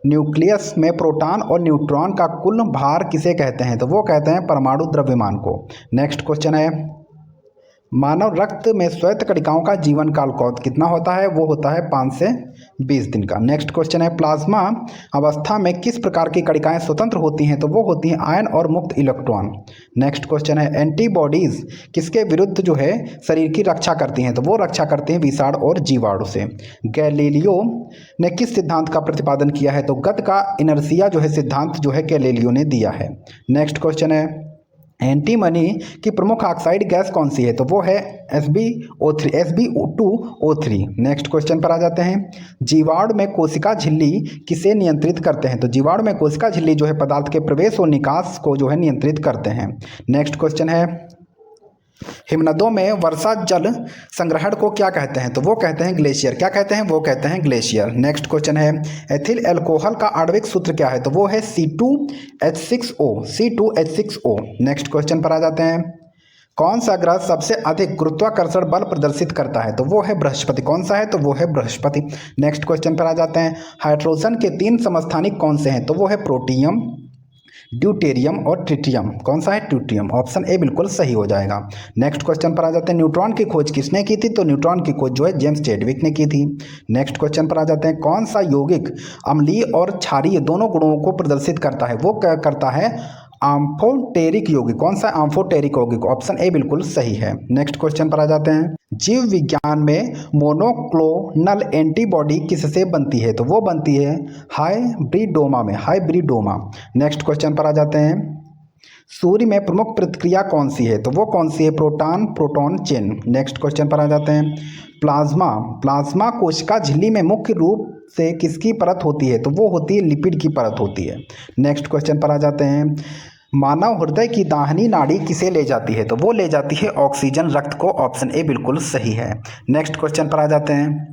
न्यूक्लियस में प्रोटॉन और न्यूट्रॉन का कुल भार किसे कहते हैं? तो वो कहते हैं परमाणु द्रव्यमान को। नेक्स्ट क्वेश्चन है, मानव रक्त में श्वेत कणिकाओं का जीवन काल कितना होता है? वो होता है 5 से 20 दिन का। नेक्स्ट क्वेश्चन है, प्लाज्मा अवस्था में किस प्रकार की कणिकाएं स्वतंत्र होती हैं? तो वो होती हैं आयन और मुक्त इलेक्ट्रॉन। नेक्स्ट क्वेश्चन है, एंटीबॉडीज किसके विरुद्ध जो है शरीर की रक्षा करती हैं? तो वो रक्षा करती हैं विषाणु और जीवाणु से। गैलीलियो ने किस सिद्धांत का प्रतिपादन किया है? तो गति का इनर्शिया जो है सिद्धांत जो है गैलीलियो ने दिया है। नेक्स्ट क्वेश्चन है, एंटीमनी की प्रमुख ऑक्साइड गैस कौन सी है? तो वो है SbO2O3। नेक्स्ट क्वेश्चन पर आ जाते हैं, जीवाणु में कोशिका झिल्ली किसे नियंत्रित करते हैं? तो जीवाणु में कोशिका झिल्ली जो है पदार्थ के प्रवेश और निकास को जो है नियंत्रित करते हैं। नेक्स्ट क्वेश्चन है, हिमनदों में वर्षा जल संग्रहण को क्या कहते हैं? तो वो कहते हैं ग्लेशियर। क्या कहते हैं? वो कहते हैं ग्लेशियर। नेक्स्ट क्वेश्चन है, एथिल अल्कोहल का आणविक सूत्र क्या है? तो वो है C2H6O। C2H6O। नेक्स्ट क्वेश्चन पर आ जाते हैं, कौन सा ग्रह सबसे अधिक गुरुत्वाकर्षण बल प्रदर्शित करता है? तो वो है बृहस्पति। कौन सा है? तो वो है बृहस्पति। नेक्स्ट क्वेश्चन पर आ जाते हैं, हाइड्रोजन के 3 समस्थानिक कौन से हैं? तो वो है प्रोटियम, ड्यूटेरियम और ट्रिटियम। कौन सा है? ट्रिटियम। ऑप्शन ए बिल्कुल सही हो जाएगा। नेक्स्ट क्वेश्चन पर आ जाते हैं, न्यूट्रॉन की खोज किसने की थी? तो न्यूट्रॉन की खोज जो है जेम्स चैडविक ने की थी। नेक्स्ट क्वेश्चन पर आ जाते हैं, कौन सा यौगिक अम्लीय और क्षारीय दोनों गुणों को प्रदर्शित करता है? वो क्या करता है? आम्फोटेरिक यौगिक। कौन सा? आम्फोटेरिक यौगिक। ऑप्शन ए बिल्कुल सही है। नेक्स्ट क्वेश्चन पर आ जाते हैं, जीव विज्ञान में मोनोक्लोनल एंटीबॉडी किससे बनती है? तो वो बनती है हाइब्रिडोमा में। हाइब्रिडोमा। नेक्स्ट क्वेश्चन पर आ जाते हैं, सूर्य में प्रमुख प्रतिक्रिया कौन सी है? तो वो कौन सी है? Proton proton chain. Next question पर आ जाते हैं, प्लाज्मा कोशिका झिल्ली में मुख्य रूप से किसकी परत होती है? तो वो होती है लिपिड की परत होती है। नेक्स्ट क्वेश्चन पर आ जाते हैं, मानव हृदय की दाहिनी नाड़ी किसे ले जाती है? तो वो ले जाती है ऑक्सीजन रक्त को। ऑप्शन ए बिल्कुल सही है। नेक्स्ट क्वेश्चन पर आ जाते हैं,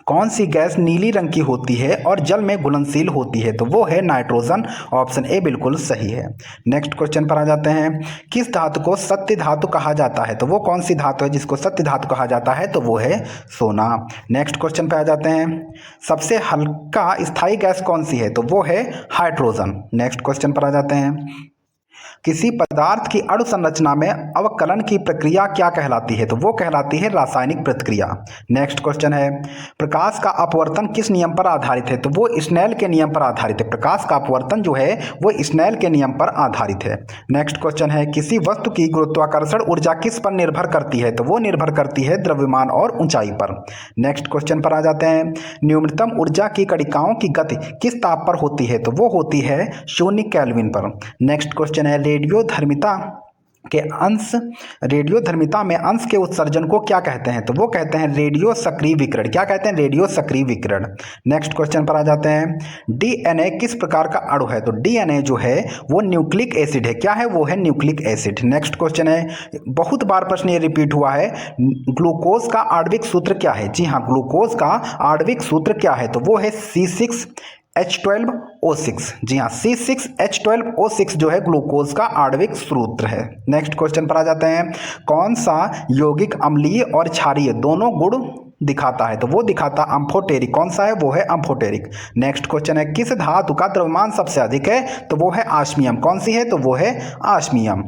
कौन सी गैस नीली रंग की होती है और जल में घुलनशील होती है? तो वो है नाइट्रोजन। ऑप्शन ए बिल्कुल सही है। नेक्स्ट क्वेश्चन पर आ जाते हैं, किस धातु को सत्य धातु कहा जाता है? तो वो कौन सी धातु है जिसको सत्य धातु कहा जाता है? तो वो है सोना। नेक्स्ट क्वेश्चन पर आ जाते हैं, सबसे हल्का स्थायी गैस कौन सी है? तो वो है हाइड्रोजन। नेक्स्ट क्वेश्चन पर आ जाते हैं, किसी पदार्थ की अणु संरचना में अवकलन की प्रक्रिया क्या कहलाती है? तो वो कहलाती है रासायनिक प्रतिक्रिया। नेक्स्ट क्वेश्चन है, प्रकाश का अपवर्तन किस नियम पर आधारित है? तो वो स्नेल के नियम पर आधारित है। प्रकाश का अपवर्तन जो है वो स्नेल के नियम पर आधारित है। नेक्स्ट क्वेश्चन है, किसी वस्तु की गुरुत्वाकर्षण ऊर्जा किस पर निर्भर करती है? तो वो निर्भर करती है द्रव्यमान और ऊंचाई पर। नेक्स्ट क्वेश्चन पर आ जाते हैं, न्यूनतम ऊर्जा की कणिकाओं की गति किस ताप पर होती है? तो वो होती है 0 केल्विन पर। नेक्स्ट क्वेश्चन है, रेडियोधर्मिता में अंश के उत्सर्जन को क्या कहते हैं? तो वो कहते हैं रेडियो सक्रिय विकिरण। क्या कहते हैं? रेडियो सक्रिय विकिरण। नेक्स्ट क्वेश्चन पर आ जाते हैं, डीएनए किस प्रकार का अणु है? तो डीएनए जो है वो न्यूक्लिक एसिड है। क्या है? वो है न्यूक्लिक एसिड। नेक्स्ट क्वेश्चन है, बहुत बार प्रश्न ये रिपीट हुआ है, ग्लूकोज का आणविक सूत्र क्या है? जी हाँ, ग्लूकोज का आणविक सूत्र क्या है? तो वो है H12O6। जी हाँ, C6H12O6 जो है ग्लूकोज का आणविक सूत्र है। नेक्स्ट क्वेश्चन पर आ जाते हैं, कौन सा यौगिक अम्लीय और क्षारीय दोनों गुण दिखाता है? तो वो दिखाता अम्फोटेरिक। कौन सा है? वो है अम्फोटेरिक। नेक्स्ट क्वेश्चन है, किस धातु का द्रव्यमान सबसे अधिक है? तो वो है आश्मियम। कौन सी है? तो वो है आश्मियम।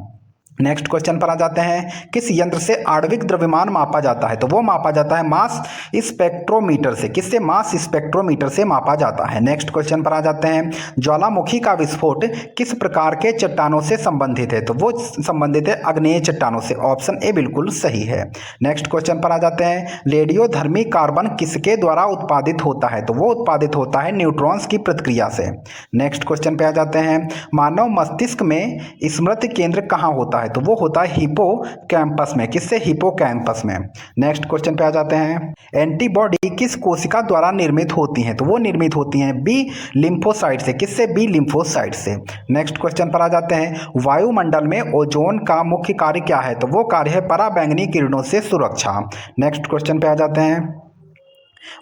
नेक्स्ट क्वेश्चन पर आ जाते हैं, किस यंत्र से आणविक द्रव्यमान मापा जाता है? तो वो मापा जाता है मास स्पेक्ट्रोमीटर से। किससे? मास स्पेक्ट्रोमीटर से मापा जाता है। नेक्स्ट क्वेश्चन पर आ जाते हैं, ज्वालामुखी का विस्फोट किस प्रकार के चट्टानों से संबंधित है? तो वो संबंधित है आग्नेय चट्टानों से। ऑप्शन ए बिल्कुल सही है। नेक्स्ट क्वेश्चन पर आ जाते हैं, रेडियोधर्मी कार्बन किसके द्वारा उत्पादित होता है? तो वो उत्पादित होता है न्यूट्रॉन्स की प्रतिक्रिया से। नेक्स्ट क्वेश्चन पे आ जाते हैं, मानव मस्तिष्क में स्मृति केंद्र कहाँ होता है? तो वो होता है हिपोकैम्पस में। किससे? हिपोकैम्पस में। नेक्स्ट क्वेश्चन पे आ जाते हैं, एंटीबॉडी किस कोशिका द्वारा निर्मित होती हैं? तो वो निर्मित होती हैं बी लिम्फोसाइट से। किससे? बी लिम्फोसाइट से। नेक्स्ट क्वेश्चन पर आ जाते हैं, वायुमंडल में ओजोन का मुख्य कार्य क्या है? तो वो कार्य है पराबैंगनी किरणों से सुरक्षा। नेक्स्ट क्वेश्चन पे आ जाते हैं,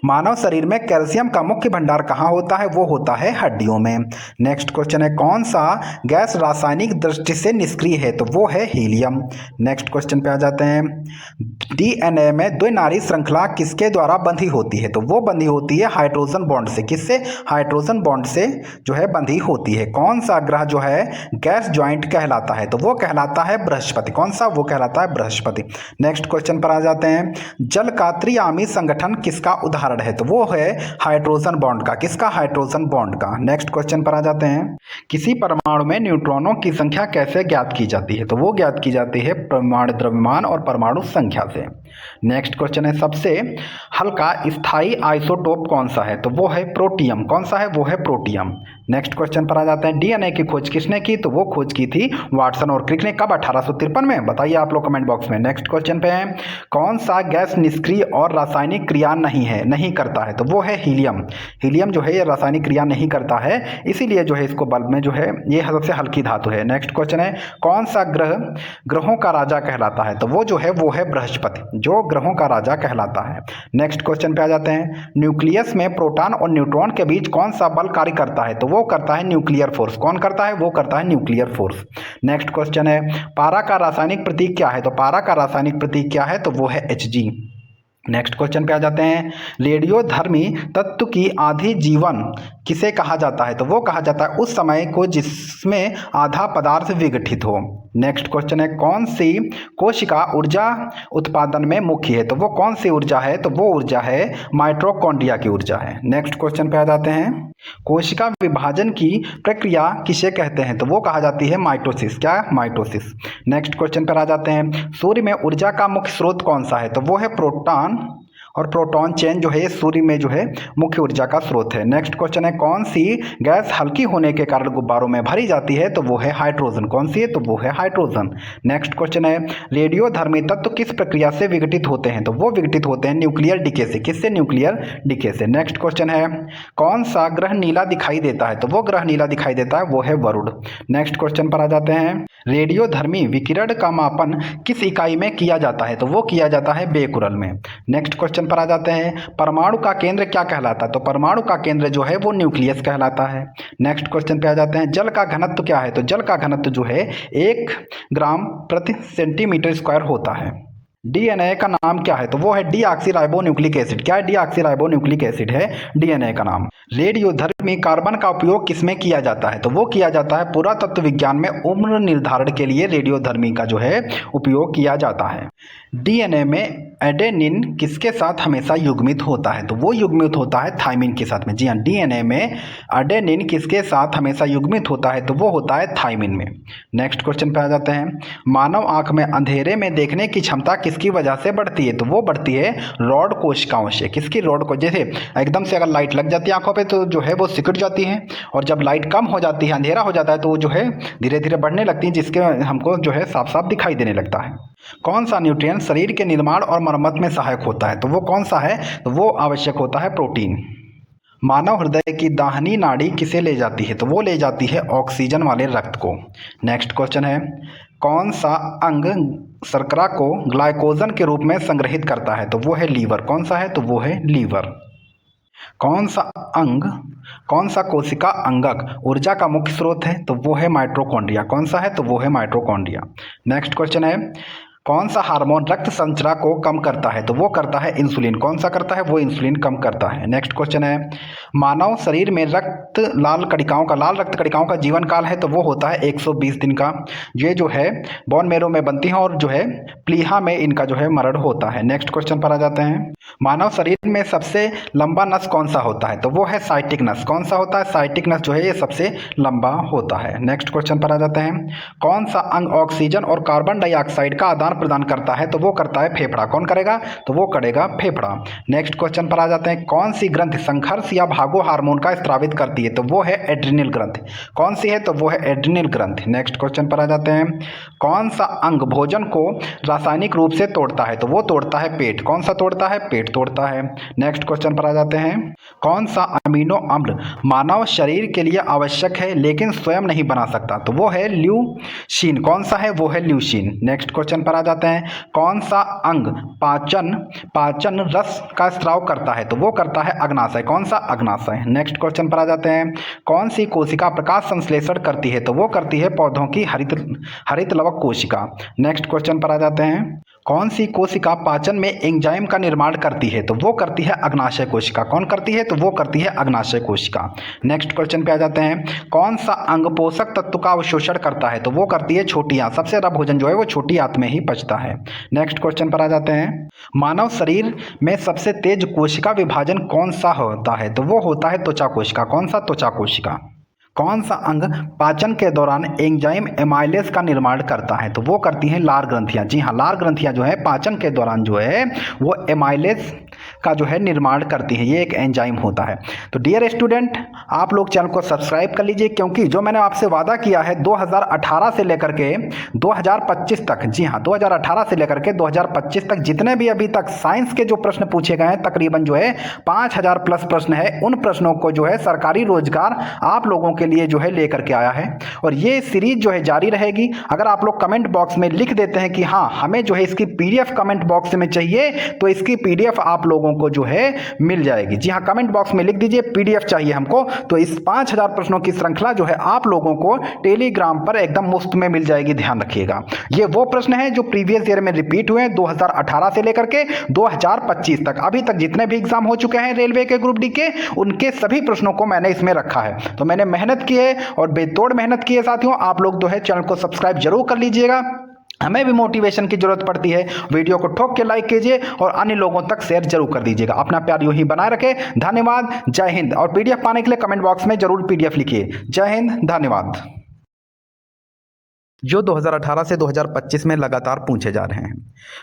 मानव शरीर में कैल्शियम का मुख्य भंडार कहाँ होता है? वो होता है हड्डियों में। नेक्स्ट क्वेश्चन है, कौन सा गैस रासायनिक दृष्टि से निष्क्रिय है? तो वो है हीलियम। नेक्स्ट क्वेश्चन पे आ जाते हैं, डीएनए में द्विनारी श्रृंखला किसके द्वारा बंधी होती है? तो वो बंधी होती है हाइड्रोजन बॉन्ड से। किससे? हाइड्रोजन बॉन्ड से जो है बंधी होती है। कौन सा ग्रह जो है गैस ज्वाइंट कहलाता है? तो वो कहलाता है बृहस्पति। कौन सा? वो कहलाता है बृहस्पति। नेक्स्ट क्वेश्चन पर आ जाते हैं, जल का त्रिआमी संगठन किसका उदाहरण है? तो वो है हाइड्रोजन बॉन्ड का। किसका? हाइड्रोजन बॉन्ड का। नेक्स्ट क्वेश्चन पर आ जाते हैं, किसी परमाणु में न्यूट्रॉनों की संख्या कैसे ज्ञात की जाती है? तो वो ज्ञात की जाती है परमाणु द्रव्यमान और परमाणु संख्या से। नेक्स्ट क्वेश्चन है, सबसे हल्का स्थायी आइसोटोप कौन सा है? तो वो है प्रोटियम। कौन सा है? वो है प्रोटियम। नेक्स्ट क्वेश्चन पर आ जाते हैं, डीएनए की खोज किसने की? तो वो खोज की थी वाटसन और क्रिक ने। कब? 1853 में। बताइए आप लोग कमेंट बॉक्स में। नेक्स्ट क्वेश्चन पे है, कौन सा गैस निष्क्रिय और रासायनिक क्रिया नहीं करता है? तो वो है हीलियम। हीलियम जो है ये रासायनिक क्रिया नहीं करता है, इसीलिए जो है इसको बल्ब में जो है ये सबसे हल्की धातु है। नेक्स्ट क्वेश्चन है, कौन सा ग्रहों का राजा कहलाता है? तो वो जो है वो है बृहस्पति, जो ग्रहों का राजा कहलाता है। नेक्स्ट क्वेश्चन पे आ जाते हैं, न्यूक्लियस में प्रोटॉन और न्यूट्रॉन के बीच कौन सा बल कार्य करता है? तो वो करता है न्यूक्लियर फोर्स। कौन करता है? वो करता है न्यूक्लियर फोर्स। नेक्स्ट क्वेश्चन है, पारा का रासायनिक प्रतीक क्या है? तो पारा का रासायनिक प्रतीक क्या है? तो वो है Hg। नेक्स्ट क्वेश्चन पे आ जाते हैं, रेडियोधर्मी तत्व की आधी जीवन किसे कहा जाता है? तो वो कहा जाता है उस समय को जिसमें आधा पदार्थ विघटित हो। नेक्स्ट क्वेश्चन है, कौन सी कोशिका ऊर्जा उत्पादन में मुख्य है? तो वो कौन सी ऊर्जा है? तो वो ऊर्जा है माइटोकॉन्ड्रिया की ऊर्जा है। नेक्स्ट क्वेश्चन पे आ जाते हैं, कोशिका विभाजन की प्रक्रिया किसे कहते हैं? तो वो कहा जाती है माइटोसिस। क्या? माइटोसिस। नेक्स्ट क्वेश्चन पर आ जाते हैं, सूर्य में ऊर्जा का मुख्य स्रोत कौन सा है? तो वो है प्रोटॉन और प्रोटॉन चेन जो है सूर्य में जो है मुख्य ऊर्जा का स्रोत है। नेक्स्ट क्वेश्चन है, कौन सी गैस हल्की होने के कारण गुब्बारों में भरी जाती है? तो वो है हाइड्रोजन। कौन सी है? तो वो है हाइड्रोजन। नेक्स्ट क्वेश्चन है, रेडियोधर्मी तत्व किस प्रक्रिया से विघटित होते हैं? तो वो विघटित होते हैं न्यूक्लियर डीके से। किससे? न्यूक्लियर डीके से। नेक्स्ट क्वेश्चन है, कौन सा ग्रह नीला दिखाई देता है? तो वो ग्रह नीला दिखाई देता है वो है वरुण। नेक्स्ट क्वेश्चन पर आ जाते हैं, रेडियोधर्मी विकिरण का मापन किस इकाई में किया जाता है? तो वो किया जाता है बेकुरल में। नेक्स्ट क्वेश्चन पर आ जाते हैं, परमाणु का केंद्र क्या कहलाता है? तो परमाणु का केंद्र जो है वो न्यूक्लियस कहलाता है। नेक्स्ट क्वेश्चन पे आ जाते हैं, जल का घनत्व क्या है? तो जल का घनत्व जो है 1 ग्राम प्रति सेंटीमीटर स्क्वायर होता है। डीएनए का नाम क्या है? तो वो है डीऑक्सीराइबोन्यूक्लिक एसिड। क्या है? डीऑक्सीराइबोन्यूक्लिक एसिड है डीएनए का नाम। रेडियोधर्मी कार्बन का उपयोग किसमें किया जाता है? तो वो किया जाता है पुरातत्व विज्ञान में उम्र निर्धारण के लिए रेडियोधर्मी का जो है उपयोग किया जाता है। डीएनए में एडेनिन किसके साथ हमेशा युग्मित होता है? तो वो युग्मित होता है थाइमिन के साथ में। जी हाँ, डीएनए में एडेनिन किसके साथ हमेशा युग्मित होता है? तो वो होता है थाइमिन में। नेक्स्ट क्वेश्चन पे आ जाते हैं, मानव आंख में अंधेरे में देखने की क्षमता किसकी वजह से बढ़ती है? तो वो बढ़ती है रॉड कोशिकाओं से। किसकी? रॉड को। जैसे एकदम से अगर लाइट लग जाती है आंखों पे तो जो है वो सिकुड़ जाती है, और जब लाइट कम हो जाती है, अंधेरा हो जाता है, तो वो जो है धीरे धीरे बढ़ने लगती है, जिसके हमको जो है साफ साफ दिखाई देने लगता है। कौन सा न्यूट्रिएंट शरीर के निर्माण और मरम्मत में सहायक होता है? तो वो कौन सा है? तो वो आवश्यक होता है प्रोटीन। मानव हृदय की दाहिनी नाड़ी किसे ले जाती है? तो वो ले जाती है ऑक्सीजन वाले रक्त को। नेक्स्ट क्वेश्चन है, कौन सा अंग शर्करा को ग्लाइकोजन के रूप में संग्रहित करता है? तो वो है लीवर। कौन सा है? तो वो है लीवर। कौन सा अंग कौन सा कोशिका अंगक ऊर्जा का मुख्य स्रोत है? तो वो है माइटोकॉन्ड्रिया। कौन सा है? तो वो है माइटोकॉन्ड्रिया। नेक्स्ट क्वेश्चन है, कौन सा हार्मोन रक्त संचरण को कम करता है? तो वो करता है इंसुलिन। कौन सा करता है? वो इंसुलिन कम करता है। नेक्स्ट क्वेश्चन है, मानव शरीर में लाल रक्त कणिकाओं का जीवन काल है? तो वो होता है 120 दिन का। ये जो है बोन मैरो में बनती हैं और जो है प्लीहा में इनका जो है मरण होता है। नेक्स्ट क्वेश्चन पर आ जाते हैं, मानव शरीर में सबसे लंबा नस कौन सा होता है? तो वो है साइटिक नस। कौन सा होता है? साइटिक नस जो है ये सबसे लंबा होता है। नेक्स्ट क्वेश्चन पर आ जाते हैं, कौन सा अंग ऑक्सीजन और कार्बन डाइऑक्साइड का आदान प्रदान करता है? तो वो करता है फेफड़ा। कौन करेगा? तो वो करेगा फेफड़ा। नेक्स्ट क्वेश्चन पर आ जाते हैं, कौन सी ग्रंथि संघर्ष या भागो हार्मोन का स्रावित करती है? तो वो है एड्रिनल ग्रंथि। कौन सी है? तो वो है एड्रिनल ग्रंथि। नेक्स्ट क्वेश्चन पर आ जाते हैं, कौन सा अंग भोजन को रासायनिक रूप से तोड़ता है? तो वो तोड़ता है पेट। कौन सा तोड़ता है? पेट तोड़ता है। नेक्स्ट क्वेश्चन पर आ जाते हैं, कौन सा अमीनो अम्ल मानव शरीर के लिए आवश्यक है लेकिन स्वयं नहीं बना सकता? तो वो है ल्यूसीन। कौन सा है? वो है ल्यूसीन। नेक्स्ट क्वेश्चन पर आ जाते हैं, कौन सा अंग पाचन रस का स्राव करता है? तो वो करता है अग्नाशय। कौन सा? अग्नाशय। नेक्स्ट क्वेश्चन पर आ जाते हैं, कौन सी कोशिका प्रकाश संश्लेषण करती है? तो वो करती है पौधों की हरित लवक कोशिका। नेक्स्ट क्वेश्चन पर आ जाते हैं, कौन सी कोशिका पाचन में एंजाइम का निर्माण करती है? तो वो करती है अग्नाशय कोशिका। कौन करती है? तो वो करती है अग्नाशय कोशिका। नेक्स्ट क्वेश्चन पे आ जाते हैं, कौन सा अंग पोषक तत्व का अवशोषण करता है? तो वो करती है छोटी आंत। सबसे ज्यादा भोजन जो है वो छोटी आंत में ही पचता है। नेक्स्ट क्वेश्चन पर आ जाते हैं, मानव शरीर में सबसे तेज कोशिका विभाजन कौन सा होता है? तो वो होता है त्वचा कोशिका। कौन सा? त्वचा कोशिका। कौन सा अंग पाचन के दौरान एंजाइम एमाइलेज का निर्माण करता है? तो वो करती हैं लार ग्रंथियां। जी हाँ, लार ग्रंथियां जो है पाचन के दौरान जो है वो एमाइलेज का जो है निर्माण करती है। ये एक एंजाइम होता है। तो डियर स्टूडेंट, आप लोग चैनल को सब्सक्राइब कर लीजिए, क्योंकि जो मैंने आपसे वादा किया है 2018 से लेकर के 2025 तक, जी हाँ 2018 से लेकर के 2025 तक जितने भी अभी तक साइंस के जो प्रश्न पूछे गए हैं, तकरीबन जो है 5000 प्लस प्रश्न है, उन प्रश्नों को जो है सरकारी रोजगार आप लोगों के लिए जो है लेकर के आया है। और ये सीरीज जो है जारी रहेगी। अगर आप लोग कमेंट बॉक्स में लिख देते हैं कि हाँ हमें जो है इसकी पीडीएफ कमेंट बॉक्स में चाहिए, तो इसकी पीडीएफ आप लोगों को जो है मिल जाएगी। जी हाँ, कमेंट बॉक्स में लिख दीजिए पीडीएफ चाहिए हमको, तो इस 5000 प्रश्नों की श्रृंखला जो है आप लोगों को टेलीग्राम पर एकदम मुफ्त में मिल जाएगी। ध्यान रखिएगा, ये वो प्रश्न है जो प्रीवियस ईयर में रिपीट हुए 2018 से लेकर के 2025 तक। अभी तक जितने भी एग्जाम हो चुके हैं रेलवे के ग्रुप डी के, उनके सभी प्रश्नों को मैंने इसमें रखा है। तो मैंने मेहनत की है और बेतोड़ मेहनत की है साथियों। आप लोग जो है चैनल को सब्सक्राइब जरूर कर लीजिएगा, हमें भी मोटिवेशन की जरूरत पड़ती है। वीडियो को ठोक के लाइक कीजिए और अन्य लोगों तक शेयर जरूर कर दीजिएगा। अपना प्यार यूं ही बनाए रखें। धन्यवाद, जय हिंद। और पीडीएफ पाने के लिए कमेंट बॉक्स में जरूर पीडीएफ लिखिए। जय हिंद, धन्यवाद। जो 2018 से 2025 में लगातार पूछे जा रहे हैं,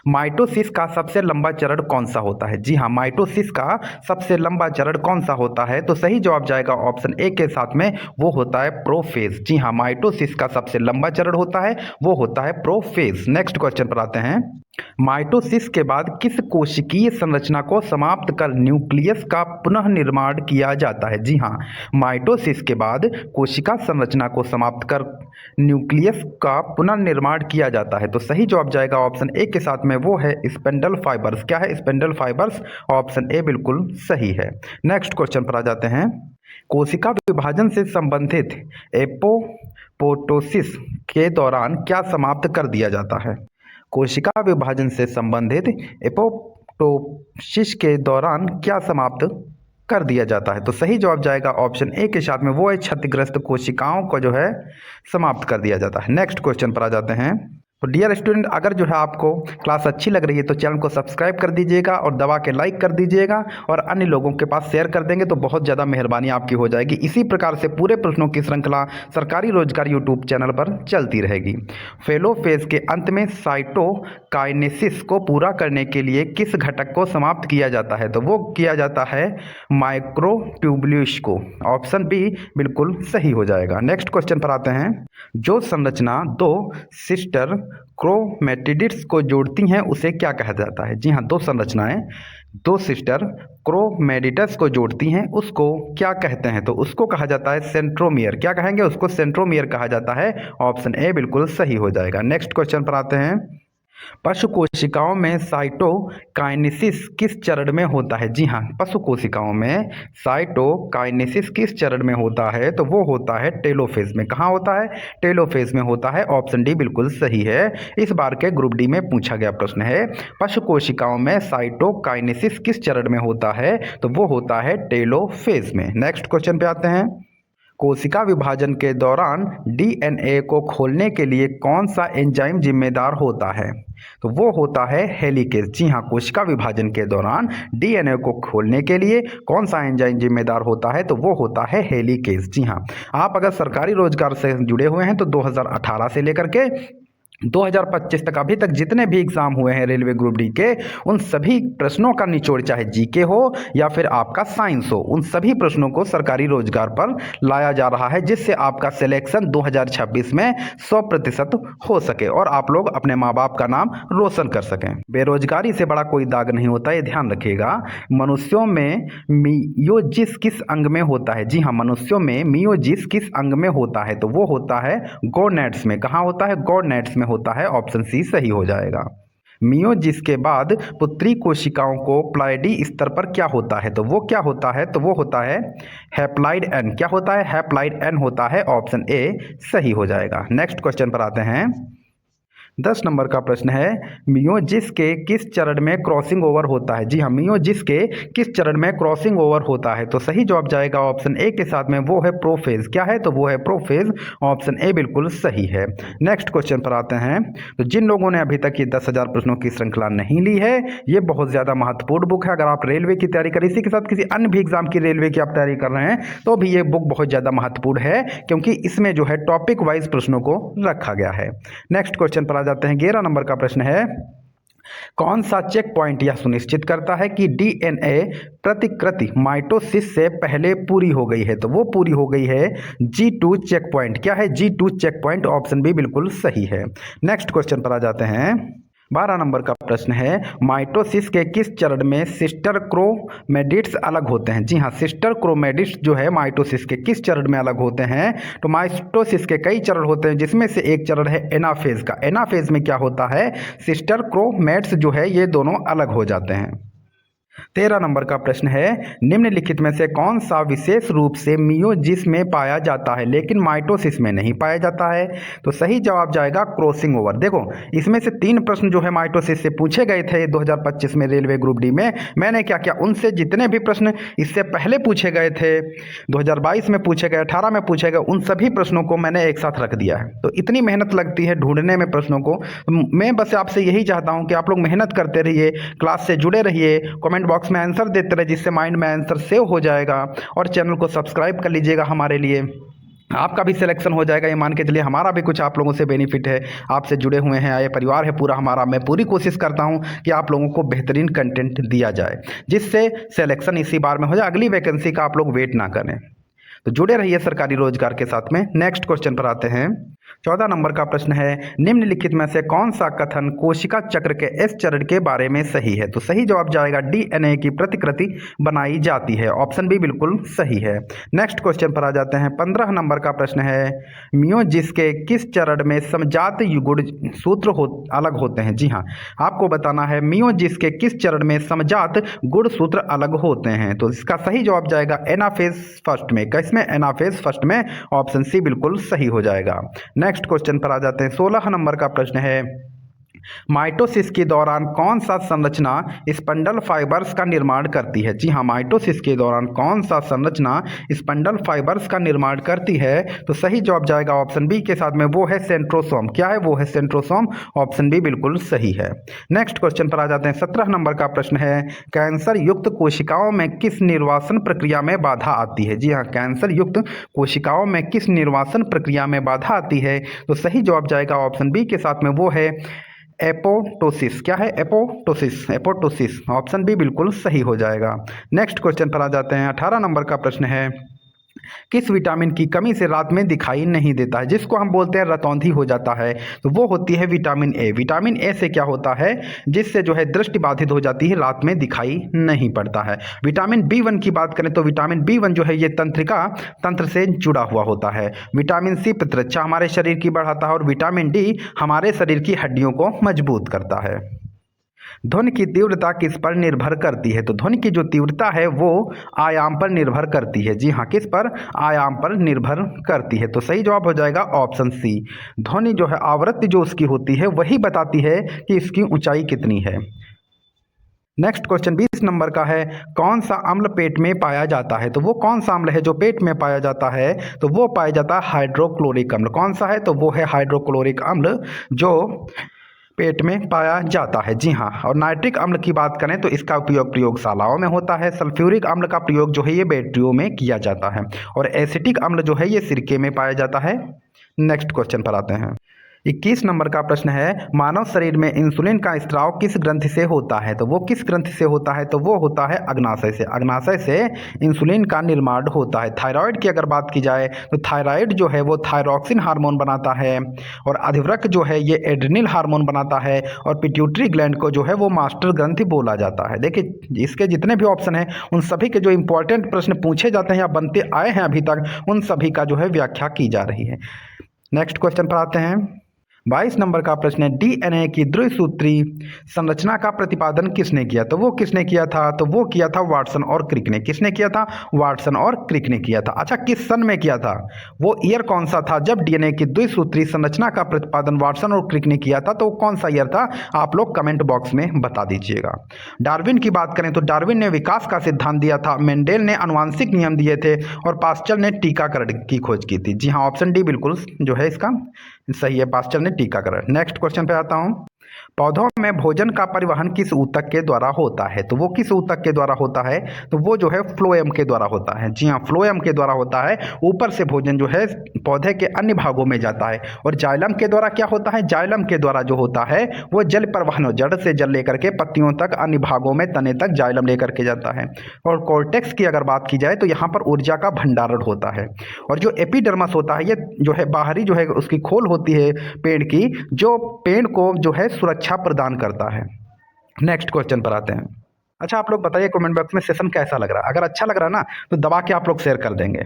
माइटोसिस का सबसे लंबा चरण कौन सा होता है? जी हाँ, माइटोसिस का सबसे लंबा चरण कौन सा होता है? तो सही जवाब जाएगा ऑप्शन ए के साथ में, वो होता है प्रोफेज। जी हाँ, माइटोसिस का सबसे लंबा चरण होता है वो होता है प्रोफेज। नेक्स्ट क्वेश्चन पर आते हैं, माइटोसिस के बाद किस कोशिकीय संरचना को समाप्त कर न्यूक्लियस का पुनः निर्माण किया जाता है? जी हाँ, माइटोसिस के बाद कोशिका संरचना को समाप्त कर न्यूक्लियस का पुनर्निर्माण किया जाता है। तो सही जवाब जाएगा ऑप्शन ए के साथ में, वो है स्पेंडल फाइबर्स। क्या है? Spindle fibres. ऑप्शन ए बिल्कुल सही है। नेक्स्ट क्वेश्चन पर आ जाते हैं, कोशिका विभाजन से संबंधित एपोप्टोसिस के दौरान क्या समाप्त कर दिया जाता है? कोशिका विभाजन से संबंधित एपोप्टोसिस के दौरान क्या समाप्त कर दिया जाता है? तो सही जवाब जाएगा ऑप्शन ए के साथ में, वो है क्षतिग्रस्त कोशिकाओं को जो है समाप्त कर दिया जाता है। नेक्स्ट क्वेश्चन पर आ जाते हैं, तो डियर स्टूडेंट, अगर जो है आपको क्लास अच्छी लग रही है तो चैनल को सब्सक्राइब कर दीजिएगा और दबा के लाइक कर दीजिएगा और अन्य लोगों के पास शेयर कर देंगे तो बहुत ज़्यादा मेहरबानी आपकी हो जाएगी। इसी प्रकार से पूरे प्रश्नों की श्रृंखला सरकारी रोजगार यूट्यूब चैनल पर चलती रहेगी। फेलो फेज के अंत में साइटोकाइनेसिस को पूरा करने के लिए किस घटक को समाप्त किया जाता है? तो वो किया जाता है माइक्रोट्यूबुल्स को। ऑप्शन बी बिल्कुल सही हो जाएगा। नेक्स्ट क्वेश्चन पर आते हैं, जो संरचना दो सिस्टर क्रोमैटिड्स को जोड़ती हैं उसे क्या कहा जाता है? जी हाँ, दो संरचनाएं दो सिस्टर क्रोमैटिड्स को जोड़ती हैं उसको क्या कहते हैं? तो उसको कहा जाता है सेंट्रोमियर। क्या कहेंगे? उसको सेंट्रोमियर कहा जाता है। ऑप्शन ए बिल्कुल सही हो जाएगा। नेक्स्ट क्वेश्चन पर आते हैं, पशु कोशिकाओं में साइटोकाइनेसिस किस चरण में होता है? जी हाँ, पशु कोशिकाओं में साइटोकाइनेसिस किस चरण में होता है? तो वो होता है टेलोफेज में। कहाँ होता है? टेलोफेज में होता है। ऑप्शन डी बिल्कुल सही है। इस बार के ग्रुप डी में पूछा गया प्रश्न है, पशु कोशिकाओं में साइटोकाइनेसिस किस चरण में होता है? तो वो होता है टेलोफेज में। नेक्स्ट क्वेश्चन पे आते हैं। कोशिका विभाजन के दौरान डीएनए को खोलने के लिए कौन सा एंजाइम जिम्मेदार होता है? तो वो होता है हेलिकेज। जी हाँ, कोशिका विभाजन के दौरान डीएनए को खोलने के लिए कौन सा एंजाइम जिम्मेदार होता है? तो वो होता है हेलिकेज। जी हाँ, आप अगर सरकारी रोजगार से जुड़े हुए हैं तो 2018 से लेकर के 2025 तक अभी तक जितने भी एग्जाम हुए हैं रेलवे ग्रुप डी के, उन सभी प्रश्नों का निचोड़, चाहे जीके हो या फिर आपका साइंस हो, उन सभी प्रश्नों को सरकारी रोजगार पर लाया जा रहा है, जिससे आपका सिलेक्शन 2026 में 100% हो सके और आप लोग अपने माँ बाप का नाम रोशन कर सकें। बेरोजगारी से बड़ा कोई दाग नहीं होता, ये ध्यान रखिएगा। मनुष्यों में मियोजिस किस अंग में होता है? जी हाँ, मनुष्यों में मियोजिस किस अंग में होता है? तो वो होता है गोनेड्स में। कहाँ होता है? गोनेड्स में होता है। ऑप्शन सी सही हो जाएगा। मियोजिस के बाद पुत्री कोशिकाओं को प्लाइडी स्तर पर क्या होता है? तो वो क्या होता है? तो वो होता है हैप्लाइड एन। क्या होता है? हैप्लाइड एन होता है। ऑप्शन ए सही हो जाएगा। नेक्स्ट क्वेश्चन पर आते हैं। 10 नंबर का प्रश्न है, मियोजिस के किस चरण में क्रॉसिंग ओवर होता है? जी हाँ, मियोजिस के किस चरण में क्रॉसिंग ओवर होता है? तो सही जवाब जाएगा ऑप्शन ए के साथ में, वो है प्रोफेज। क्या है? तो वो है प्रोफेज। ऑप्शन ए बिल्कुल सही है। नेक्स्ट क्वेश्चन पर आते हैं। तो जिन लोगों ने अभी तक ये 10,000 प्रश्नों की श्रृंखला नहीं ली है, ये बहुत ज़्यादा महत्वपूर्ण बुक है। अगर आप रेलवे की तैयारी कर, इसी के साथ किसी अन्य भी एग्जाम की रेलवे की आप तैयारी कर रहे हैं, तो भी ये बुक बहुत ज़्यादा महत्वपूर्ण है, क्योंकि इसमें जो है टॉपिक वाइज प्रश्नों को रखा गया है। नेक्स्ट क्वेश्चन पर आ जाते हैं। 11 नंबर का प्रश्न है, कौन सा चेक पॉइंट यह सुनिश्चित करता है कि डीएनए प्रतिकृति माइटोसिस से पहले पूरी हो गई है? तो वो पूरी हो गई है G2 चेक पॉइंट। क्या है? G2 check point. Option B बिल्कुल सही है। नेक्स्ट क्वेश्चन पर आ जाते हैं। 12 नंबर का प्रश्न है, माइटोसिस के किस चरण में सिस्टर क्रोमेटिड्स अलग होते हैं? जी हाँ, सिस्टर क्रोमेटिड्स जो है माइटोसिस के किस चरण में अलग होते हैं? तो माइटोसिस के कई चरण होते हैं, जिसमें से एक चरण है एनाफेज का। एनाफेज में क्या होता है? सिस्टर क्रोमेट्स जो है ये दोनों अलग हो जाते हैं। 13 नंबर का प्रश्न है, निम्नलिखित में से कौन सा विशेष रूप से मियोजिस में पाया जाता है लेकिन माइटोसिस में नहीं पाया जाता है? तो सही जवाब जाएगा क्रॉसिंग ओवर। देखो, इसमें से 3 प्रश्न जो है माइटोसिस से पूछे गए थे 2025 में रेलवे ग्रुप डी में। मैंने क्या किया, उनसे जितने भी प्रश्न इससे पहले पूछे गए थे, 2022 में पूछे गए, 18 में पूछे गए, उन सभी प्रश्नों को मैंने एक साथ रख दिया है। तो इतनी मेहनत लगती है ढूंढने में प्रश्नों को। मैं बस आपसे यही चाहता हूँ कि आप लोग मेहनत करते रहिए, क्लास से जुड़े रहिए, कमेंट बॉक्स में आंसर देते रहे, जिससे माइंड में आंसर सेव हो जाएगा। और चैनल को सब्सक्राइब कर लीजिएगा, हमारे लिए आपका भी सिलेक्शन हो जाएगा। ये मान के चलिए हमारा भी कुछ आप लोगों से बेनिफिट है, आपसे जुड़े हुए हैं, ये परिवार है पूरा हमारा। मैं पूरी कोशिश करता हूं कि आप लोगों को बेहतरीन कंटेंट दिया जाए, जिससे सिलेक्शन इसी बार में हो जाए, अगली वैकेंसी का आप लोग वेट ना करें। तो जुड़े रहिए सरकारी रोजगार के साथ में। नेक्स्ट क्वेश्चन पर आते हैं। 14 नंबर का प्रश्न है, निम्नलिखित में से कौन सा कथन कोशिका चक्र के एस चरण के बारे में सही है? तो सही जवाब जाएगा डीएनए की प्रतिकृति बनाई जाती है। ऑप्शन बी बिल्कुल सही है। नेक्स्ट क्वेश्चन पर आ जाते हैं। 15 नंबर का प्रश्न है, मियोजिस के किस चरण में समजात गुणसूत्र अलग होते हैं? जी हाँ, आपको बताना है मियोजिस के किस चरण में समजात गुणसूत्र अलग होते हैं। तो इसका सही जवाब जाएगा एनाफेज फर्स्ट में। किसमें? एनाफेज फर्स्ट में। ऑप्शन सी बिल्कुल सही हो जाएगा। नेक्स्ट क्वेश्चन पर आ जाते हैं। 16 नंबर का प्रश्न है, माइटोसिस के दौरान कौन सा संरचना स्पंडल फाइबर्स का निर्माण करती है? जी हाँ, माइटोसिस के दौरान कौन सा संरचना स्पंडल फाइबर्स का निर्माण करती है? तो सही जवाब जाएगा ऑप्शन बी के साथ में, वो है सेंट्रोसोम। क्या है? वो है सेंट्रोसोम। ऑप्शन बी बिल्कुल सही है। नेक्स्ट क्वेश्चन पर आ जाते हैं। 17 नंबर का प्रश्न है, कैंसर युक्त कोशिकाओं में किस निर्वासन प्रक्रिया में बाधा आती है? जी हाँ, कैंसर युक्त कोशिकाओं में किस निर्वासन प्रक्रिया में बाधा आती है? तो सही जवाब जाएगा ऑप्शन बी के साथ में, वो है एपोटोसिस। क्या है? एपोटोसिस। एपोटोसिस। ऑप्शन बी बिल्कुल सही हो जाएगा। नेक्स्ट क्वेश्चन पर आ जाते हैं। 18 नंबर का प्रश्न है, किस विटामिन की कमी से रात में दिखाई नहीं देता है, जिसको हम बोलते हैं रतौंधी हो जाता है, तो वो होती है विटामिन ए। विटामिन ए से क्या होता है, जिससे जो है दृष्टि बाधित हो जाती है, रात में दिखाई नहीं पड़ता है। विटामिन बी1 की बात करें तो विटामिन बी1 जो है ये तंत्रिका तंत्र से जुड़ा हुआ होता है। विटामिन सी प्रतिरक्षा हमारे शरीर की बढ़ाता है और विटामिन डी हमारे शरीर की हड्डियों को मजबूत करता है। ध्वनि की तीव्रता किस पर निर्भर करती है, तो ध्वनि की जो तीव्रता है वो आयाम पर निर्भर करती है। जी हाँ, किस पर, आयाम पर निर्भर करती है। तो सही जवाब हो जाएगा ऑप्शन सी। ध्वनि जो है आवृत्ति जो उसकी होती है वही बताती है कि इसकी ऊंचाई कितनी है। नेक्स्ट क्वेश्चन 20 नंबर का है, कौन सा अम्ल पेट में पाया जाता है, तो वो कौन सा अम्ल है जो पेट में पाया जाता है, तो वो पाया जाता है हाइड्रोक्लोरिक अम्ल। कौन सा है, तो वो है हाइड्रोक्लोरिक अम्ल जो पेट में पाया जाता है। जी हाँ, और नाइट्रिक अम्ल की बात करें तो इसका उपयोग प्रयोगशालाओं में होता है। सल्फ्यूरिक अम्ल का प्रयोग जो है ये बैटरियों में किया जाता है और एसिटिक अम्ल जो है ये सिरके में पाया जाता है। नेक्स्ट क्वेश्चन पर आते हैं। 21 नंबर का प्रश्न है, मानव शरीर में इंसुलिन का स्त्राव किस ग्रंथि से होता है, तो वो किस ग्रंथि से होता है, तो वो होता है अग्नाशय से। अग्नाशय से इंसुलिन का निर्माण होता है। थायराइड की अगर बात की जाए तो थायराइड जो है वो थायरॉक्सिन हार्मोन बनाता है और अधिवृक्क जो है ये एड्रिनल हार्मोन बनाता है और पिट्यूटरी ग्लैंड को जो है वो मास्टर ग्रंथि बोला जाता है। देखिए इसके जितने भी ऑप्शन हैं उन सभी के जो इंपॉर्टेंट प्रश्न पूछे जाते हैं या बनते आए हैं अभी तक, उन सभी का जो है व्याख्या की जा रही है। नेक्स्ट क्वेश्चन पर आते हैं। 22 नंबर का प्रश्न है, डीएनए की द्विसूत्री संरचना का प्रतिपादन किसने किया, तो वो किसने किया था, तो वो किया था वाटसन और क्रिक ने। किसने किया था, वाटसन और क्रिक ने किया था। अच्छा, किस सन में किया था, वो ईयर कौन सा था जब डीएनए की द्विसूत्री संरचना का प्रतिपादन वाटसन और क्रिक ने किया था, तो कौन सा ईयर था, आप लोग कमेंट बॉक्स में बता दीजिएगा। डार्विन की बात करें तो डार्विन ने विकास का सिद्धांत दिया था, मेंडेल ने आनुवांशिक नियम दिए थे और पास्चर ने टीकाकरण की खोज की थी। जी हाँ, ऑप्शन डी बिल्कुल जो है इसका सही है, पास्चर ने टीकाकरण। नेक्स्ट क्वेश्चन पे आता हूं। पौधों में भोजन का परिवहन किस ऊतक के द्वारा होता है, तो वो किस ऊतक के द्वारा होता है, तो वो जो है फ्लोएम के द्वारा होता है। जी हाँ, फ्लोएम के द्वारा होता है। ऊपर से भोजन जो है पौधे के अन्य भागों में जाता है। और जाइलम के द्वारा क्या होता है, जाइलम के द्वारा जो होता है वो जल परिवहन, जड़ से जल लेकर के पत्तियों तक, अन्य भागों में तने तक जाइलम लेकर के जाता है। और कॉर्टेक्स की अगर बात की जाए तो यहाँ पर ऊर्जा का भंडारण होता है। और जो एपिडर्मस होता है ये जो है बाहरी जो है उसकी खोल होती है पेड़ की, जो पेड़ को जो है सुरक्षा प्रदान करता है। नेक्स्ट क्वेश्चन पर आते हैं। अच्छा, आप लोग बताइए कमेंट बॉक्स में सेशन कैसा लग रहा है। अगर अच्छा लग रहा है ना तो दबा के आप लोग शेयर कर देंगे।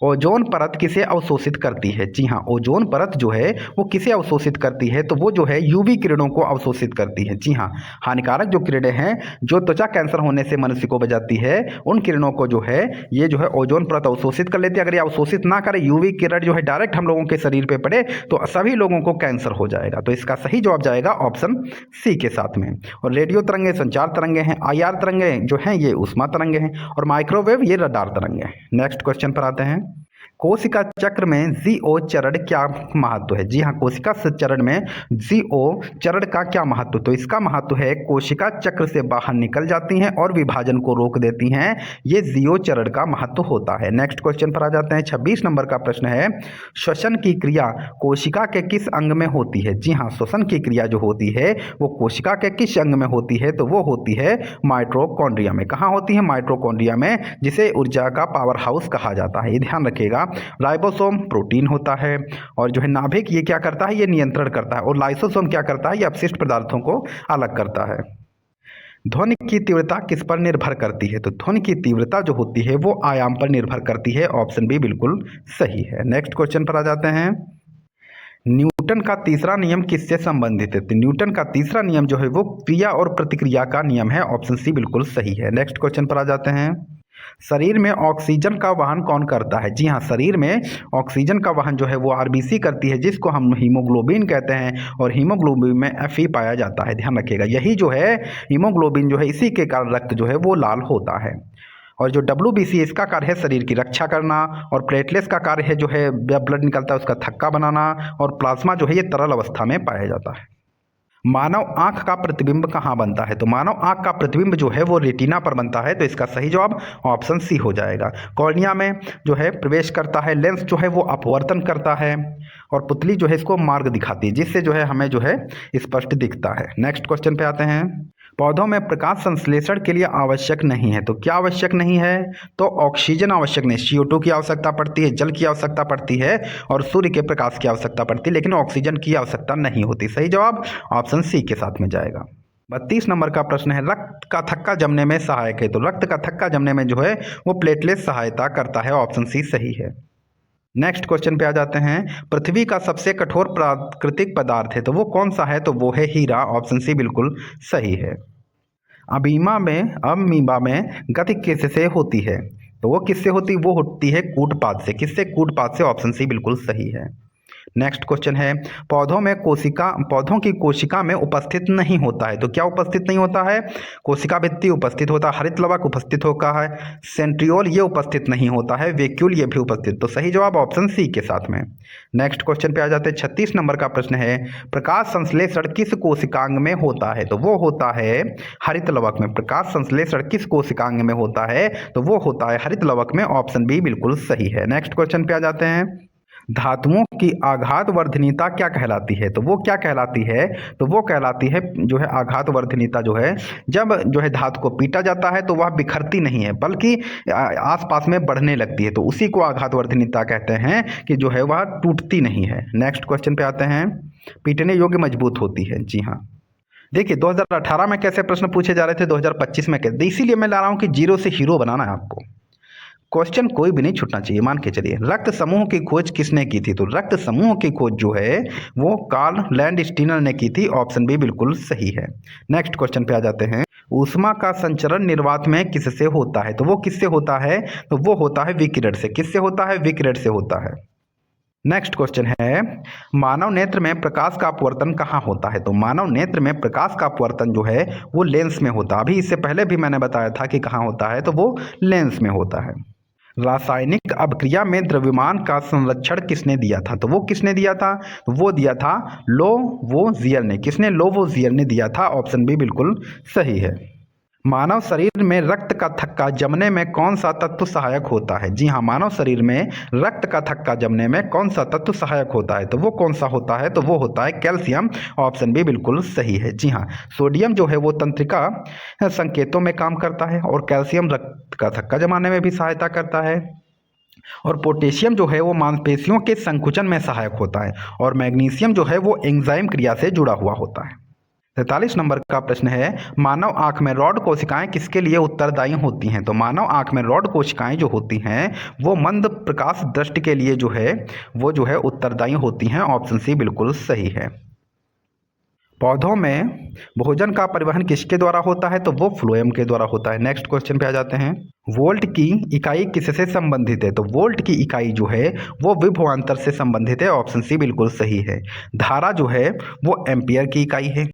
ओजोन परत किसे अवशोषित करती है, जी हाँ, ओजोन परत जो है वो किसे अवशोषित करती है, तो वो जो है यूवी किरणों को अवशोषित करती है। जी हाँ, हानिकारक जो किरणें हैं जो त्वचा कैंसर होने से मनुष्य को बचाती है, उन किरणों को जो है ये जो है ओजोन परत अवशोषित कर लेती है। अगर ये अवशोषित ना करे, यूवी किरण जो है डायरेक्ट हम लोगों के शरीर पे पड़े तो सभी लोगों को कैंसर हो जाएगा। तो इसका सही जवाब जाएगा ऑप्शन सी के साथ में। और रेडियो तरंगे संचार तरंगे हैं, IR तरंगे जो हैं ये ऊष्मा तरंगे हैं और माइक्रोवेव ये रडार तरंगे हैं। नेक्स्ट क्वेश्चन पर आते हैं। कोशिका चक्र में जीओ चरण क्या महत्व है, जी हाँ, कोशिका चरण में जीओ चरण का क्या महत्व, तो इसका महत्व है कोशिका चक्र से बाहर निकल जाती हैं और विभाजन को रोक देती हैं, ये जीओ चरण का महत्व होता है। नेक्स्ट क्वेश्चन पर आ जाते हैं। 26 नंबर का प्रश्न है, श्वसन की क्रिया कोशिका के किस अंग में होती है, जी हाँ, श्वसन की क्रिया जो होती है वो कोशिका के किस अंग में होती है, तो वो होती है माइटोकॉन्ड्रिया में। कहाँ होती है, माइटोकॉन्ड्रिया में, जिसे ऊर्जा का पावर हाउस कहा जाता है। ये ध्यान रखिएगा। राइबोसोम प्रोटीन होता है और जो है नाभिक ये क्या करता है, ये नियंत्रण करता है। और लाइसोसोम क्या करता है, ये अपशिष्ट पदार्थों को अलग करता है। ध्वनि की तीव्रता किस पर निर्भर करती है, तो ध्वनि की तीव्रता जो होती है वो आयाम पर निर्भर करती है। ऑप्शन बी बिल्कुल सही है। नेक्स्ट क्वेश्चन पर आ जाते हैं। न्यूटन का तीसरा नियम किससे संबंधित है, तो न्यूटन का तीसरा नियम जो है वो क्रिया और प्रतिक्रिया का नियम है। ऑप्शन सी बिल्कुल सही है। नेक्स्ट क्वेश्चन पर आ जाते हैं। शरीर में ऑक्सीजन का वहन कौन करता है, जी हाँ, शरीर में ऑक्सीजन का वहन जो है वो आरबीसी करती है, जिसको हम हीमोग्लोबिन कहते हैं। और हीमोग्लोबिन में Fe पाया जाता है, ध्यान रखिएगा। यही जो है हीमोग्लोबिन जो है इसी के कारण रक्त जो है वो लाल होता है। और जो WBC इसका कार्य है शरीर की रक्षा करना, और प्लेटलेट्स का कार्य है जो है ब्लड निकलता है उसका थक्का बनाना, और प्लाज्मा जो है ये तरल अवस्था में पाया जाता है। मानव आंख का प्रतिबिंब कहाँ बनता है, तो मानव आंख का प्रतिबिंब जो है वो रेटिना पर बनता है। तो इसका सही जवाब ऑप्शन सी हो जाएगा। कॉर्निया में जो है प्रवेश करता है, लेंस जो है वो अपवर्तन करता है, और पुतली जो है इसको मार्ग दिखाती है, जिससे जो है हमें जो है स्पष्ट दिखता है। नेक्स्ट क्वेश्चन पे आते हैं। पौधों में प्रकाश संश्लेषण के लिए आवश्यक नहीं है, तो क्या आवश्यक नहीं है? तो ऑक्सीजन आवश्यक नहीं, CO2 की आवश्यकता पड़ती है, जल की आवश्यकता पड़ती है और सूर्य के प्रकाश की आवश्यकता पड़ती है, लेकिन ऑक्सीजन की आवश्यकता नहीं होती। सही जवाब ऑप्शन सी के साथ में जाएगा। 32 नंबर का प्रश्न है, रक्त का थक्का जमने में सहायक है, तो रक्त का थक्का जमने में जो है वो प्लेटलेट सहायता करता है। ऑप्शन सी सही है। नेक्स्ट क्वेश्चन पे आ जाते हैं, पृथ्वी का सबसे कठोर प्राकृतिक पदार्थ है, तो वो कौन सा है? तो वो है हीरा। ऑप्शन सी बिल्कुल सही है। अमीबा में गति किससे होती है? तो वो किससे होती? वो होती है कूटपाद से। किससे? कूटपाद से। ऑप्शन सी बिल्कुल सही है। नेक्स्ट क्वेश्चन है, पौधों की कोशिका में उपस्थित नहीं होता है, तो क्या उपस्थित नहीं होता है? कोशिका भित्ति उपस्थित होता है, हरित लवक उपस्थित होता है, सेंट्रियोल ये उपस्थित नहीं होता है, वैक्यूल ये भी उपस्थित। तो सही जवाब ऑप्शन सी के साथ में। नेक्स्ट क्वेश्चन पे आ जाते हैं, 36 नंबर का प्रश्न है, प्रकाश संश्लेषण किस कोशिकांग में होता है? तो वो होता है हरित लवक में। प्रकाश संश्लेषण किस कोशिकांग में होता है? तो वो होता है हरित लवक में। ऑप्शन बी बिल्कुल सही है। नेक्स्ट क्वेश्चन पे आ जाते हैं, धातुओं की आघात वर्धनीयता क्या कहलाती है? तो वो क्या कहलाती है? तो वो कहलाती है जो है आघात वर्धनीयता जो है, जब जो है धातु को पीटा जाता है तो वह बिखरती नहीं है बल्कि आसपास में बढ़ने लगती है, तो उसी को आघात वर्धनीयता कहते हैं कि जो है वह टूटती नहीं है। नेक्स्ट क्वेश्चन पे आते हैं, पीटने योग्य मजबूत होती है। जी हाँ, देखिए 2018 में कैसे प्रश्न पूछे जा रहे थे, 2025 में कैसे, इसीलिए मैं ला रहा हूँ कि जीरो से हीरो बनाना है आपको। क्वेश्चन कोई भी नहीं छूटना चाहिए। मान के चलिए, रक्त समूह की खोज किसने की थी? तो रक्त समूह की खोज जो है वो कार्ल लैंडस्टीनर ने की थी। ऑप्शन बी बिल्कुल सही है। नेक्स्ट क्वेश्चन पे आ जाते हैं, ऊष्मा का संचरण निर्वात में किससे होता है? तो वो किससे होता है? तो वो होता है विकिरण से। किससे होता है? विकिरण से होता है। नेक्स्ट क्वेश्चन है, मानव नेत्र में प्रकाश का अपवर्तन कहाँ होता है? तो मानव नेत्र में प्रकाश का अपवर्तन जो है वो लेंस में होता है। अभी इससे पहले भी मैंने बताया था कि कहाँ होता है, तो वो लेंस में होता है। रासायनिक अभिक्रिया में द्रव्यमान का संरक्षण किसने दिया था? तो वो किसने दिया था? तो वो दिया था लोवोजियर ने। किसने? लोवोजियर ने दिया था। ऑप्शन बी बिल्कुल सही है। मानव शरीर में रक्त का थक्का जमने में कौन सा तत्व सहायक होता है? जी हाँ, मानव शरीर में रक्त का थक्का जमने में कौन सा तत्व सहायक होता है? तो वो कौन सा होता है? तो वो होता है कैल्शियम। ऑप्शन बी बिल्कुल सही है। जी हाँ, सोडियम जो है वो तंत्रिका संकेतों में काम करता है और कैल्शियम रक्त का थक्का जमाने में भी सहायता करता है, और पोटेशियम जो है वो मांसपेशियों के संकुचन में सहायक होता है, और मैग्नीशियम जो है वो एंजाइम क्रिया से जुड़ा हुआ होता है। 43 नंबर का प्रश्न है, मानव आंख में रॉड कोशिकाएं किसके लिए उत्तरदायी होती हैं? तो मानव आंख में रॉड कोशिकाएं जो होती हैं वो मंद प्रकाश दृष्टि के लिए जो है वो जो है उत्तरदायी होती हैं। ऑप्शन सी बिल्कुल सही है। पौधों में भोजन का परिवहन किसके द्वारा होता है? तो वो फ्लोएम के द्वारा होता है। नेक्स्ट क्वेश्चन पे आ जाते हैं, वोल्ट की इकाई किससे संबंधित है? तो वोल्ट की इकाई जो है वो विभवांतर से संबंधित है। ऑप्शन सी बिल्कुल सही है। धारा जो है वो एम्पियर की इकाई है।